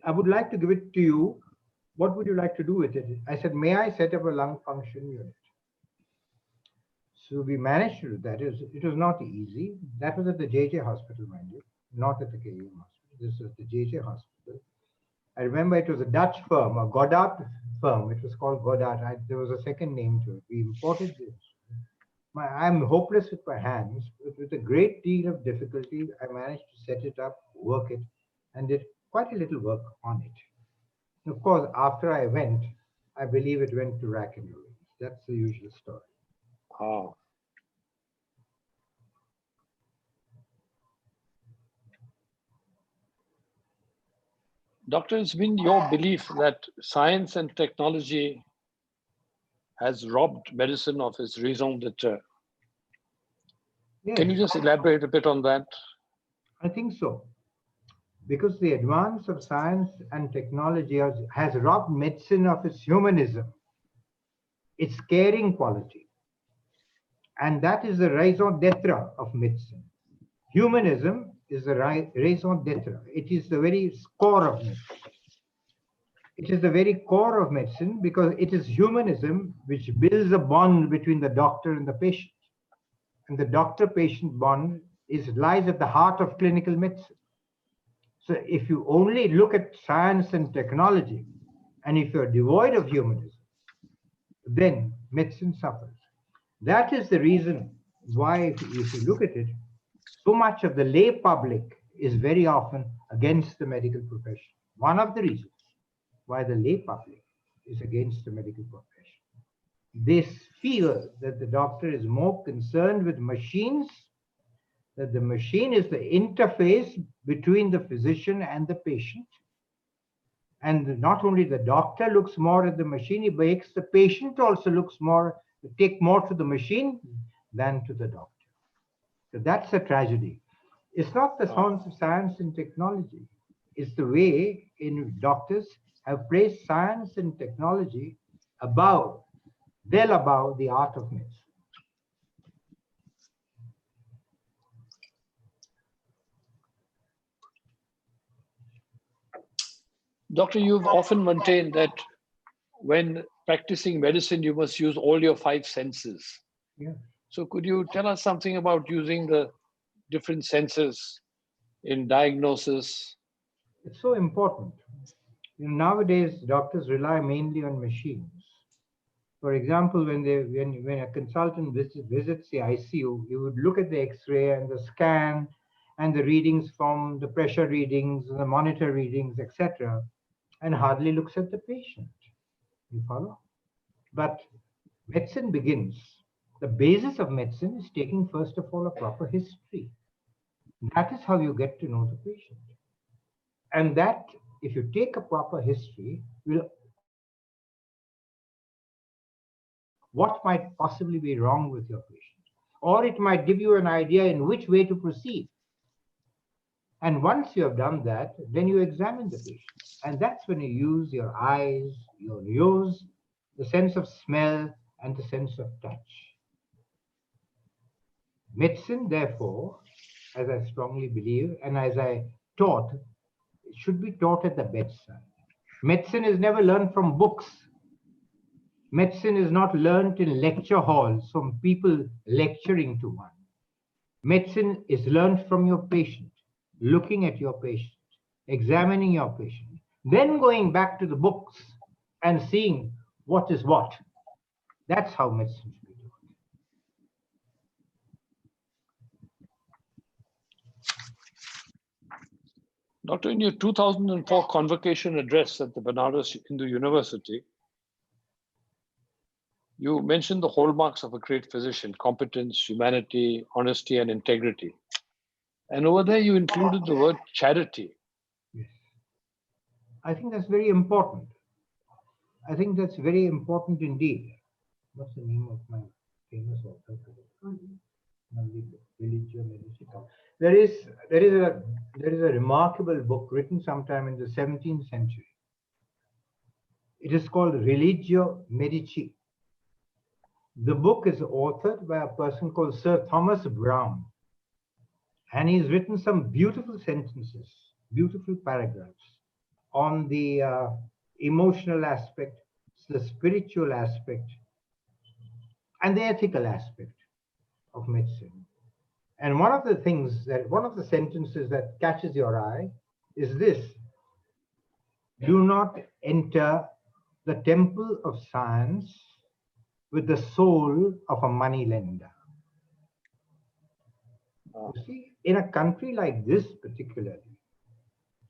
I would like to give it to you. What would you like to do with it? I said, may I set up a lung function unit? So we managed to do that. It was not easy. That was at the JJ Hospital, mind you, not at the KUM Hospital. This was the JJ Hospital. I remember it was a Dutch firm, a Goddard firm. It was called Goddard. There was a second name to it. We imported this. I'm hopeless with my hands, but with a great deal of difficulty, I managed to set it up, work it, and did quite a little work on it. Of course, after I went, I believe it went to rack and ruin. That's the usual story. Oh. Doctor, it's been your belief that science and technology has robbed medicine of its raison d'etre. Yes, Can you just elaborate a bit on that? I think so. Because the advance of science and technology has robbed medicine of its humanism, its caring quality. And that is the raison d'etre of medicine. Humanism is the raison d'etre. It is the very core of medicine. It is the very core of medicine because it is humanism which builds a bond between the doctor and the patient. And the doctor-patient bond lies at the heart of clinical medicine. So if you only look at science and technology, and if you're devoid of humanism, then medicine suffers. That is the reason why, if you look at it, so much of the lay public is very often against the medical profession. One of the reasons why the lay public is against the medical profession. They feel that the doctor is more concerned with machines, that the machine is the interface between the physician and the patient. And not only the doctor looks more at the machine, he makes the patient also take more to the machine than to the doctor. So that's a tragedy. It's not the sounds of science and technology. It's the way in doctors have placed science and technology above, well above the art of medicine. Doctor, you've often maintained that when practicing medicine, you must use all your 5 senses. Yeah. So could you tell us something about using the different senses in diagnosis? It's so important. Nowadays, doctors rely mainly on machines. For example, when a consultant visits the ICU, you would look at the X-ray and the scan and the readings from the pressure readings, the monitor readings, etc., and hardly looks at the patient. You follow? But medicine begins. The basis of medicine is taking, first of all, a proper history. That is how you get to know the patient. And that, if you take a proper history, will what might possibly be wrong with your patient, or it might give you an idea in which way to proceed. And once you have done that, then you examine the patient. And that's when you use your eyes, your nose, the sense of smell, and the sense of touch. Medicine, therefore, as I strongly believe, and as I taught, it should be taught at the bedside. Medicine is never learned from books. Medicine is not learned in lecture halls from people lecturing to one. Medicine is learned from your patient, looking at your patient, examining your patient, then going back to the books and seeing what is what. That's how medicine should be taught. Doctor, in your 2004 convocation address at the Banaras Hindu University, you mentioned the hallmarks of a great physician: competence, humanity, honesty, and integrity. And over there, you included the word charity. Yes. I think that's very important. I think that's very important indeed. What's the name of my famous author? There is a remarkable book written sometime in the 17th century. It is called Religio Medici. The book is authored by a person called Sir Thomas Browne, and he's written some beautiful sentences, beautiful paragraphs on the emotional aspect, the spiritual aspect, and the ethical aspect of medicine. And one of the sentences that catches your eye is this: Do not enter the temple of science with the soul of a money lender. You see, in a country like this particularly,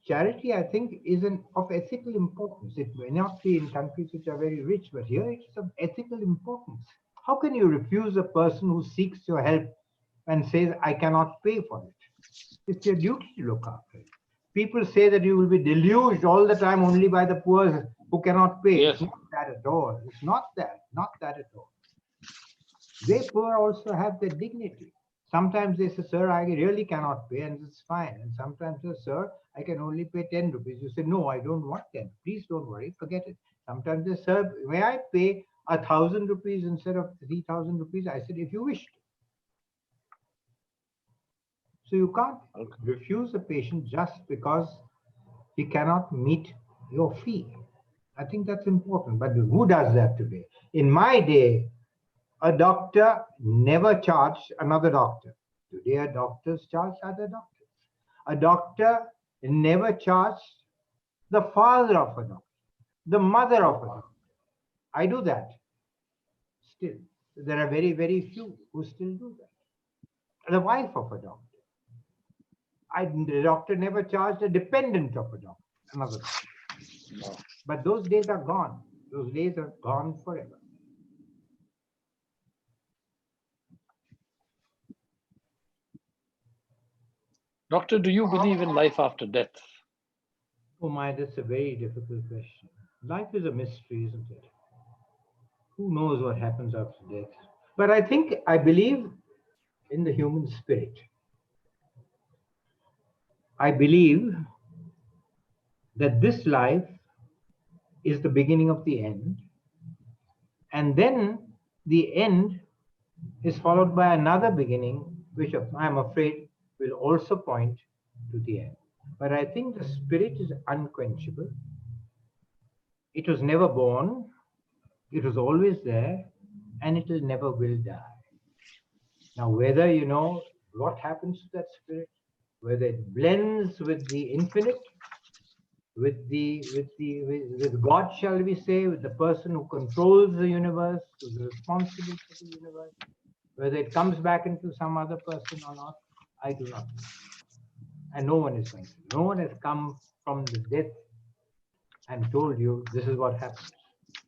charity, I think, is of ethical importance. It may not be in countries which are very rich, but here it is of ethical importance. How can you refuse a person who seeks your help and says, I cannot pay for it? It's your duty to look after it. People say that you will be deluged all the time only by the poor who cannot pay. Yes. It's not that at all. It's not that at all. They poor also have their dignity. Sometimes they say, sir, I really cannot pay, and it's fine. And sometimes they say, sir, I can only pay 10 rupees. You say, no, I don't want 10. Please don't worry, forget it. Sometimes they say, sir, may I pay 1,000 rupees instead of 3,000 rupees? I said, if you wish to. So you can't refuse a patient just because he cannot meet your fee. I think that's important. But who does that today? In my day, a doctor never charged another doctor. Today, doctors charge other doctors. A doctor never charged the father of a doctor, the mother of a doctor. I do that still. There are very, very few who still do that. The wife of a doctor. The doctor never charged a dependent of a doctor, another doctor. No. But those days are gone. Those days are gone forever. Doctor, do you believe in life after death? Oh my, that's a very difficult question. Life is a mystery, isn't it? Who knows what happens after death? But I believe in the human spirit. I believe that this life is the beginning of the end, and then the end is followed by another beginning, which I'm afraid will also point to the end. But I think the spirit is unquenchable. It was never born, it was always there, and it never will die. Now, whether you know what happens to that spirit, whether it blends with the infinite, with God, shall we say, with the person who controls the universe, who's responsible for the universe, whether it comes back into some other person or not, I do not know. And no one is going to. No one has come from the death and told you this is what happens.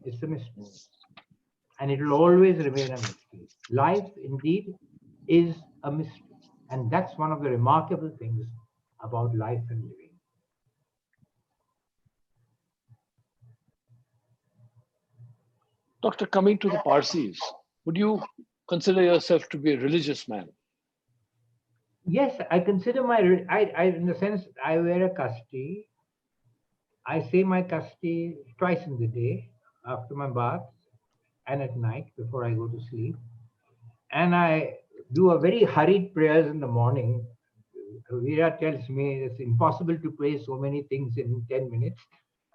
It's a mystery. And it will always remain a mystery. Life, indeed, is a mystery. And that's one of the remarkable things about life and living. Doctor, coming to the Parsis, would you consider yourself to be a religious man? Yes, I consider in the sense, I wear a kasti. I say my kasti twice in the day, after my bath and at night before I go to sleep. And I do a very hurried prayers in the morning. Veera tells me it's impossible to pray so many things in 10 minutes.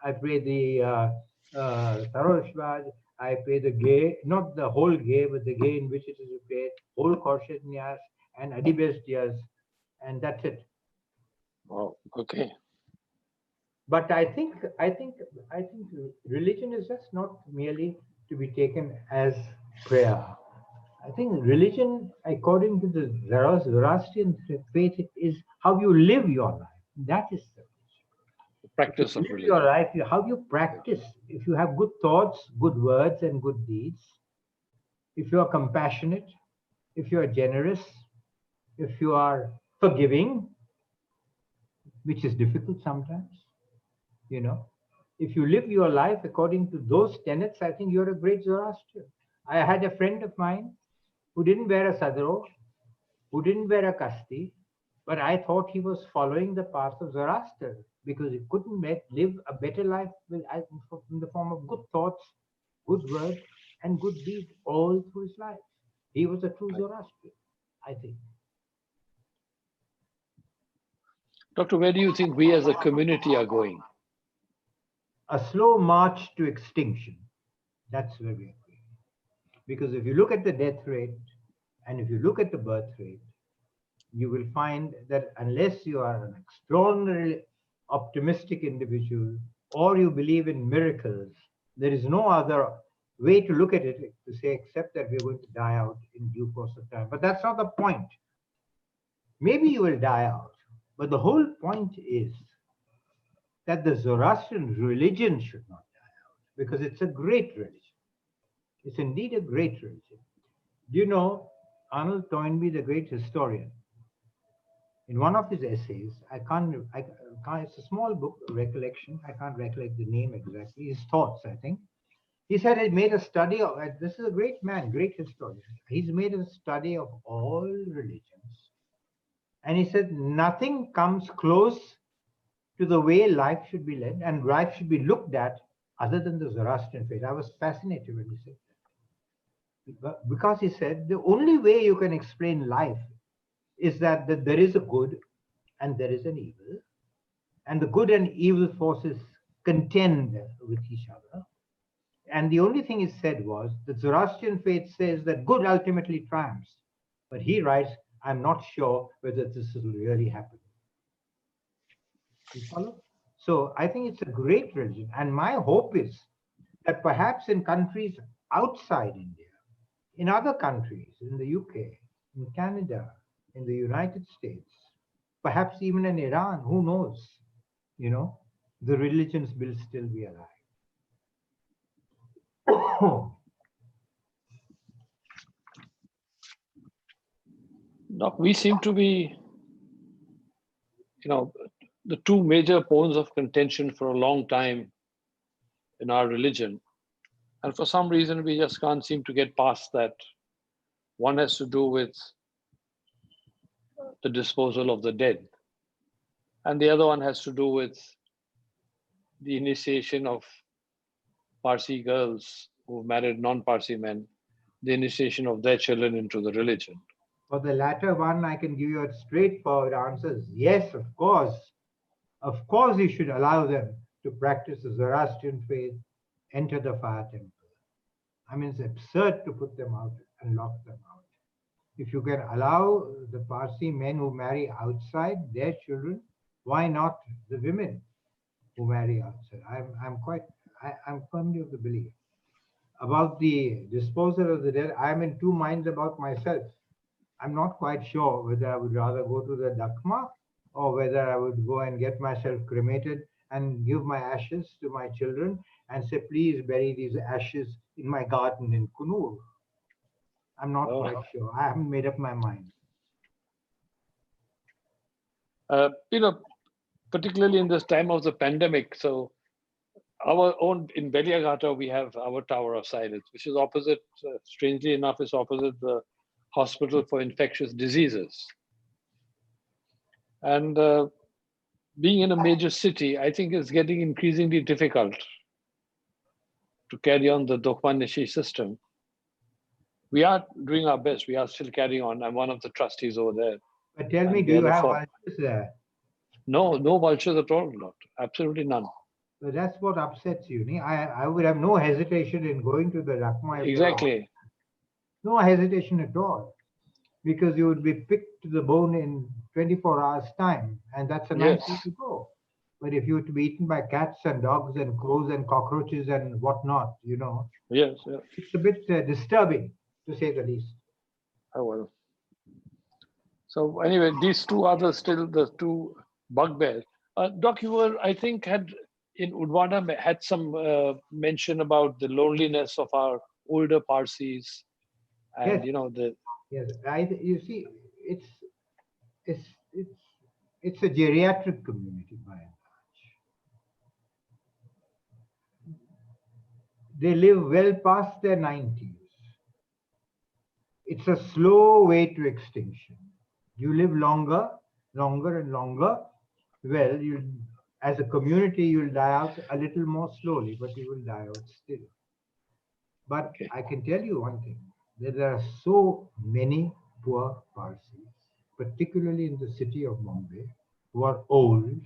I pray the Saroshvad, I pray the gay, not the whole gay, but the gay in which it is prepared, whole Korshet Nyas and Adibes Diyas, and that's it. Oh, okay. But I think religion is just not merely to be taken as prayer. I think religion, according to the Zoroastrian faith, is how you live your life. That is the practice of religion. Your life, how you practice. If you have good thoughts, good words, and good deeds, if you are compassionate, if you are generous, if you are forgiving, which is difficult sometimes, you know, if you live your life according to those tenets, I think you're a great Zoroastrian. I had a friend of mine who didn't wear a sadro, who didn't wear a kasti, but I thought he was following the path of Zoroaster because he couldn't live a better life in the form of good thoughts, good words, and good deeds all through his life. He was a true Zoroastrian, I think. Doctor, where do you think we as a community are going? A slow march to extinction. That's where we are going. Because if you look at the death rate and if you look at the birth rate, you will find that unless you are an extraordinarily optimistic individual, or you believe in miracles. There is no other way to look at it to say except that we're going to die out in due course of time. But that's not the point. Maybe you will die out, but the whole point is that the Zoroastrian religion should not die out because it's a great religion. It's indeed a great religion. Do you know Arnold Toynbee, the great historian, in one of his essays, it's a small book, a recollection, I can't recollect the name exactly, his thoughts, I think. He said he made a study of, this is a great man, great historian. He's made a study of all religions. And he said, nothing comes close to the way life should be led and life should be looked at other than the Zoroastrian faith. I was fascinated when he said that. Because he said, the only way you can explain life is that there is a good and there is an evil. And the good and evil forces contend with each other. And the only thing he said was the Zoroastrian faith says that good ultimately triumphs. But he writes, I'm not sure whether this will really happen. You follow? So I think it's a great religion. And my hope is that perhaps in countries outside India, in other countries, in the UK, in Canada, in the United States, perhaps even in Iran, who knows, the religions will still be alive. Doc, we seem to be, the two major poles of contention for a long time in our religion. And for some reason, we just can't seem to get past that. One has to do with the disposal of the dead. And the other one has to do with the initiation of Parsi girls who married non-Parsi men, the initiation of their children into the religion. For the latter one, I can give you a straightforward answer. Yes, of course. Of course, you should allow them to practice the Zoroastrian faith, enter the fire temple. I mean, it's absurd to put them out and lock them out. If you can allow the Parsi men who marry outside their children, why not the women who marry outside? I'm firmly of the belief. About the disposal of the dead, I'm in two minds about myself. I'm not quite sure whether I would rather go to the Dakma or whether I would go and get myself cremated and give my ashes to my children and say, please bury these ashes in my garden in Kunur. I'm not quite sure. I haven't made up my mind. Particularly in this time of the pandemic, so our own, in Beliagata, we have our Tower of Silence, which is opposite, strangely enough, is opposite the Hospital for Infectious Diseases. And being in a major city, I think it's getting increasingly difficult to carry on the Dokhmanishi system. We are doing our best. We are still carrying on. I'm one of the trustees over there. But tell me, do you have vultures there? No vultures at all, Doctor. Absolutely none. So that's what upsets you. I would have no hesitation in going to the Lakma. Exactly. No hesitation at all. Because you would be picked to the bone in 24 hours time. And that's a nice way to go. But if you were to be eaten by cats and dogs and crows and cockroaches and whatnot, Yes. It's a bit disturbing, to say the least. Oh, well. So anyway, these two are still the two bugbears. Doc, you were, I think, in Udwadia had some mention about the loneliness of our older Parsis, and yes. Yes, you see, it's a geriatric community by and large. They live well past their 90s. It's a slow way to extinction. You live longer and longer. Well, as a community, you'll die out a little more slowly, but you will die out still. But I can tell you one thing, that there are so many poor Parsis, particularly in the city of Bombay, who are old,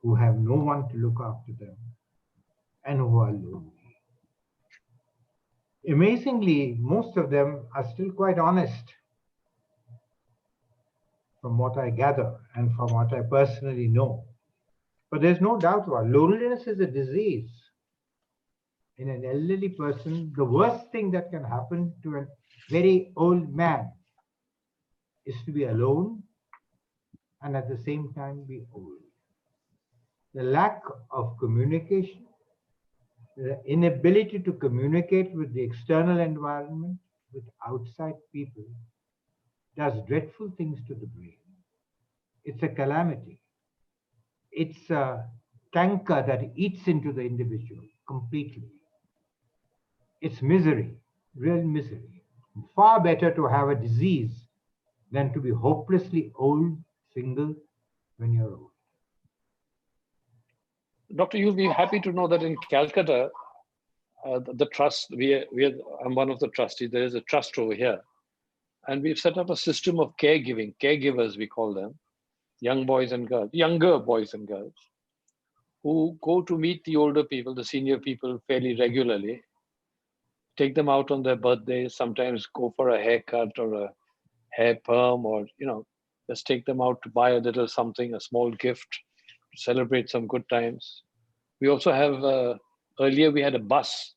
who have no one to look after them, and who are lonely. Amazingly, most of them are still quite honest, from what I gather and from what I personally know. But there's no doubt about it. Loneliness is a disease. In an elderly person, the worst thing that can happen to a very old man is to be alone and at the same time be old. The lack of communication, the inability to communicate with the external environment, with outside people, does dreadful things to the brain. It's a calamity. It's a canker that eats into the individual completely. It's misery, real misery. Far better to have a disease than to be hopelessly old, single, when you're old. Doctor, you'll be happy to know that in Calcutta, the trust, I'm one of the trustees, there is a trust over here. And we've set up a system of caregiving, caregivers we call them, young boys and girls, younger boys and girls, who go to meet the older people, the senior people fairly regularly, take them out on their birthdays, sometimes go for a haircut or a hair perm, or, just take them out to buy a little something, a small gift, to celebrate some good times. We also have, earlier we had a bus,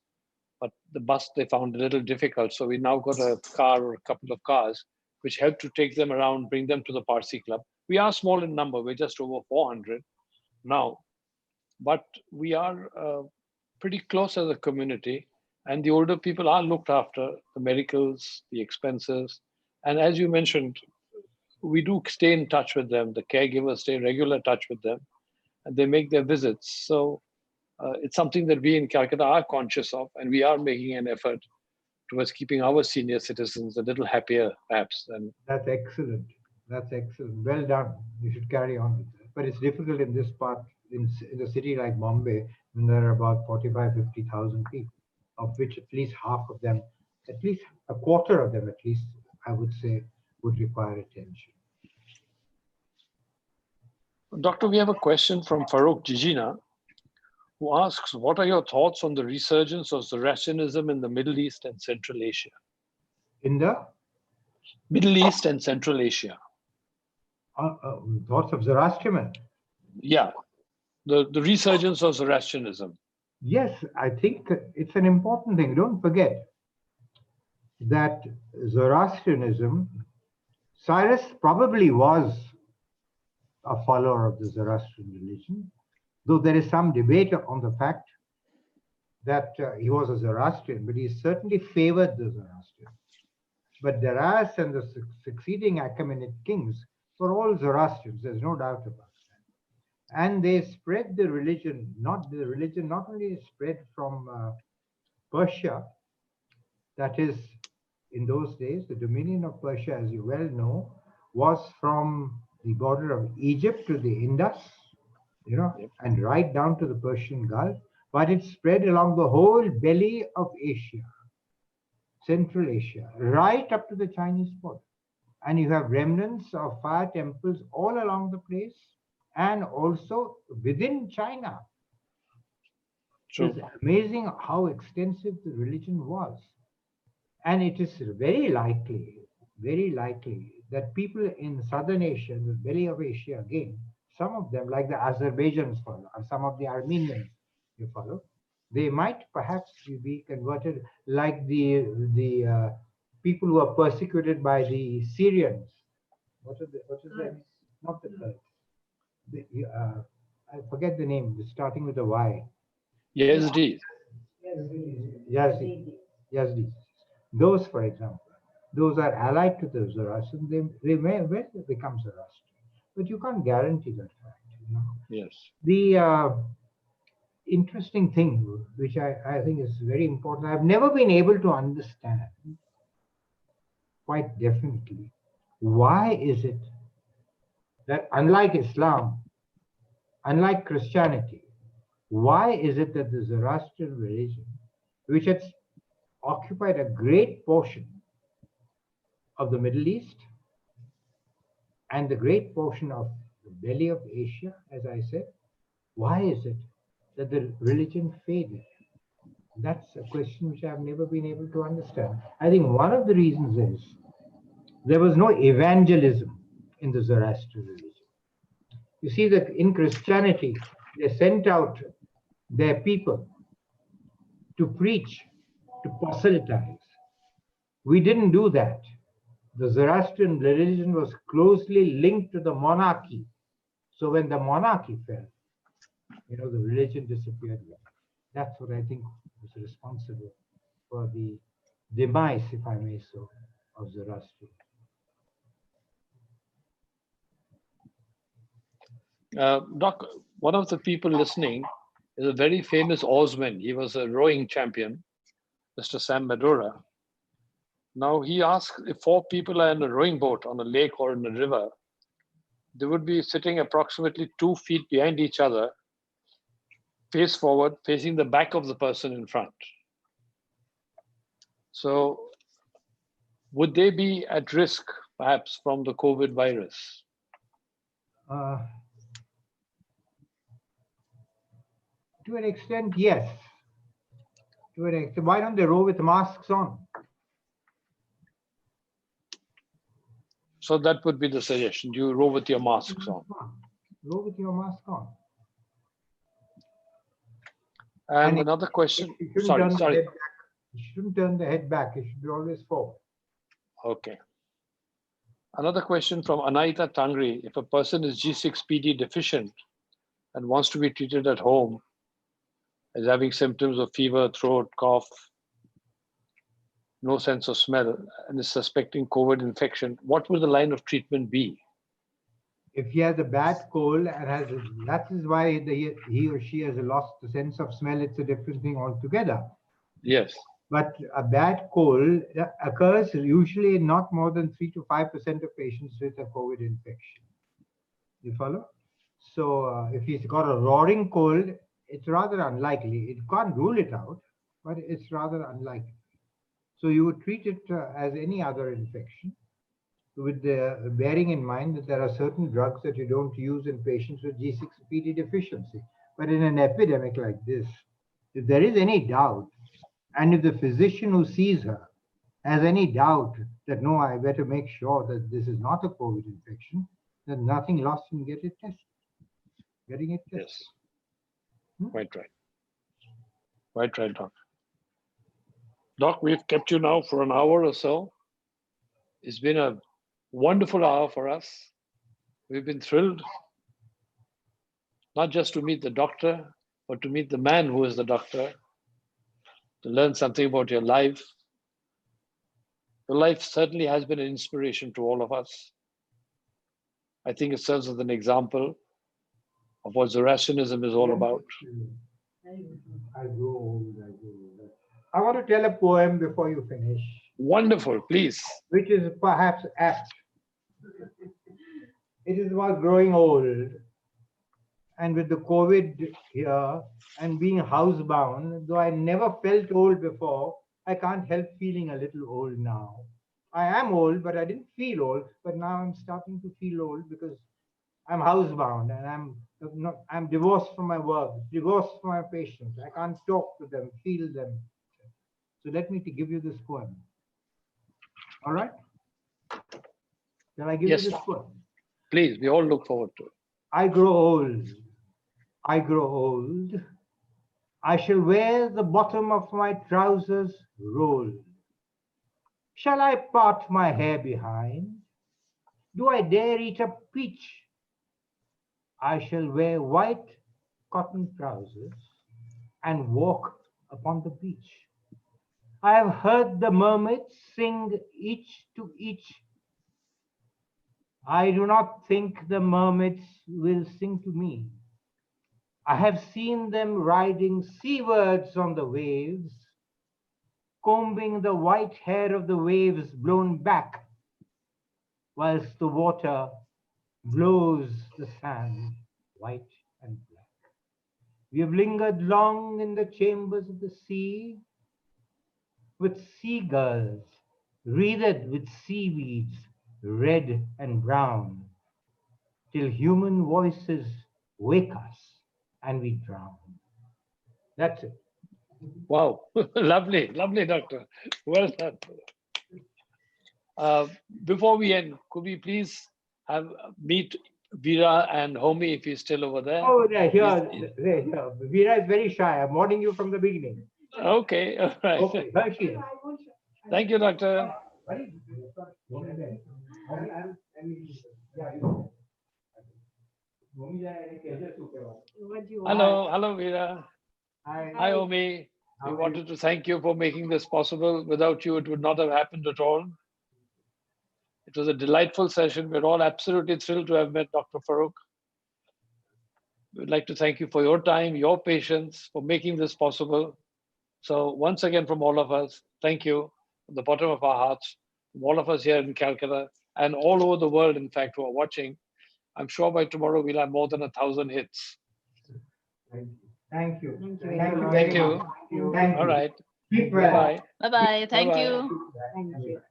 but the bus they found a little difficult. So we now got a car or a couple of cars, which help to take them around, bring them to the Parsi club. We are small in number, we're just over 400 now, but we are pretty close as a community. And the older people are looked after, the medicals, the expenses. And as you mentioned, we do stay in touch with them. The caregivers stay in regular touch with them, and they make their visits. So it's something that we in Calcutta are conscious of, and we are making an effort towards keeping our senior citizens a little happier, perhaps. That's excellent. That's excellent. Well done. You should carry on with that. But it's difficult in this part, in a city like Bombay, when there are about 45, 50,000 people, of which at least half of them, at least a quarter of them, at least, I would say, would require attention. Doctor, we have a question from Farooq Jijina, who asks, what are your thoughts on the resurgence of Zoroastrianism in the Middle East and Central Asia? In the? Middle East and Central Asia. Thoughts of Zoroastrianism? Yeah, the resurgence of Zoroastrianism. Yes, I think it's an important thing. Don't forget that Zoroastrianism, Cyrus probably was a follower of the Zoroastrian religion, though there is some debate on the fact that he was a Zoroastrian, but he certainly favored the Zoroastrians. But Darius and the succeeding Achaemenid kings were all Zoroastrians, there's no doubt about that. And they spread the religion not only spread from Persia, that is, in those days, the dominion of Persia, as you well know, was from the border of Egypt to the Indus, and right down to the Persian Gulf, but it spread along the whole belly of Asia, Central Asia, right up to the Chinese border. And you have remnants of fire temples all along the place, and also within China. True. It's amazing how extensive the religion was. And it is very likely that people in Southern Asia, the belly of Asia again, some of them, like the Azerbaijans follow, and some of the Armenians you follow, they might perhaps be converted like the people who are persecuted by the Syrians. What is that? Not the Kurds. I forget the name, starting with a Y. Yazdi. Yazdi. Those, for example, those are allied to the Zoroastrian. They may well become Zoroastrian, but you can't guarantee that fact. Yes. The interesting thing, which I think is very important, I've never been able to understand quite definitely, why is it that unlike Islam, unlike Christianity, why is it that the Zoroastrian religion, which has occupied a great portion of the Middle East and the great portion of the belly of Asia, as I said, why is it that the religion faded? That's a question which I've never been able to understand. I think one of the reasons is there was no evangelism in the Zoroastrian religion. You see that in Christianity, They sent out their people to preach, to proselytize. We didn't do that. The Zoroastrian religion was closely linked to the monarchy. So when the monarchy fell, the religion disappeared. That's what I think was responsible for the demise, if I may so, of Zoroastrian. Doc, one of the people listening is a very famous oarsman. He was a rowing champion, Mr. Sam Medora. Now he asks, if 4 people are in a rowing boat on a lake or in a river, they would be sitting approximately 2 feet behind each other, face forward, facing the back of the person in front. So would they be at risk, perhaps, from the COVID virus? To an extent, yes. To an extent. Why don't they row with masks on? So that would be the suggestion. You row with your masks on. Row with your mask on. And another question. Sorry. You shouldn't turn the head back. It should be always forward. Okay. Another question from Anaita Tangri. If a person is G6PD deficient and wants to be treated at home, as having symptoms of fever, throat, cough, no sense of smell, and is suspecting COVID infection, what will the line of treatment be? If he has a bad cold and that is why he or she has lost the sense of smell, it's a different thing altogether. Yes. But a bad cold occurs usually in not more than 3 to 5% of patients with a COVID infection. You follow? So if he's got a roaring cold, it's rather unlikely. It can't rule it out, but it's rather unlikely. So you would treat it as any other infection, with bearing in mind that there are certain drugs that you don't use in patients with G6PD deficiency. But in an epidemic like this, if there is any doubt, and if the physician who sees her has any doubt that, no, I better make sure that this is not a COVID infection, then nothing lost in getting it tested. Yes. Quite right. Quite right, Doc. Doc, we've kept you now for an hour or so. It's been a wonderful hour for us. We've been thrilled, not just to meet the doctor, but to meet the man who is the doctor, to learn something about your life. Your life certainly has been an inspiration to all of us. I think it serves as an example of what Zoroastrianism is all about. I grow old. I want to tell a poem before you finish. Wonderful, please. Which is perhaps apt. It is about growing old. And with the COVID here and being housebound, though I never felt old before, I can't help feeling a little old now. I am old, but I didn't feel old. But now I'm starting to feel old because I'm housebound and I'm divorced from my work, divorced from my patients. I can't talk to them, feel them. So let me give you this poem. All right? Shall I give you this poem? Please, we all look forward to it. I grow old. I grow old. I shall wear the bottom of my trousers rolled. Shall I part my hair behind? Do I dare eat a peach? I shall wear white cotton trousers and walk upon the beach. I have heard the mermaids sing each to each. I do not think the mermaids will sing to me. I have seen them riding seawards on the waves, combing the white hair of the waves blown back, whilst the water blows the sand white and black. We have lingered long in the chambers of the sea, with seagulls wreathed with seaweeds, red and brown, till human voices wake us and we drown. That's it. Wow, lovely, lovely, Doctor. Well done. Before we end, could we please meet Veera and Homi, if he's still over there. Oh, they're here. They're here. Veera is very shy. I'm warning you from the beginning. Okay, all right. Okay, here she is. Thank you, doctor. Hello, Veera. Hi, Omi. We wanted to thank you for making this possible. Without you, it would not have happened at all. It was a delightful session. We're all absolutely thrilled to have met Dr. Farooq. We'd like to thank you for your time, your patience, for making this possible. So once again, from all of us, thank you from the bottom of our hearts, from all of us here in Calcutta and all over the world, in fact, who are watching. I'm sure by tomorrow we'll have more than 1,000 hits. Thank you. Thank you. Thank you. All right. Keep well. Bye-bye. Bye-bye. Thank Bye-bye. you. Thank you.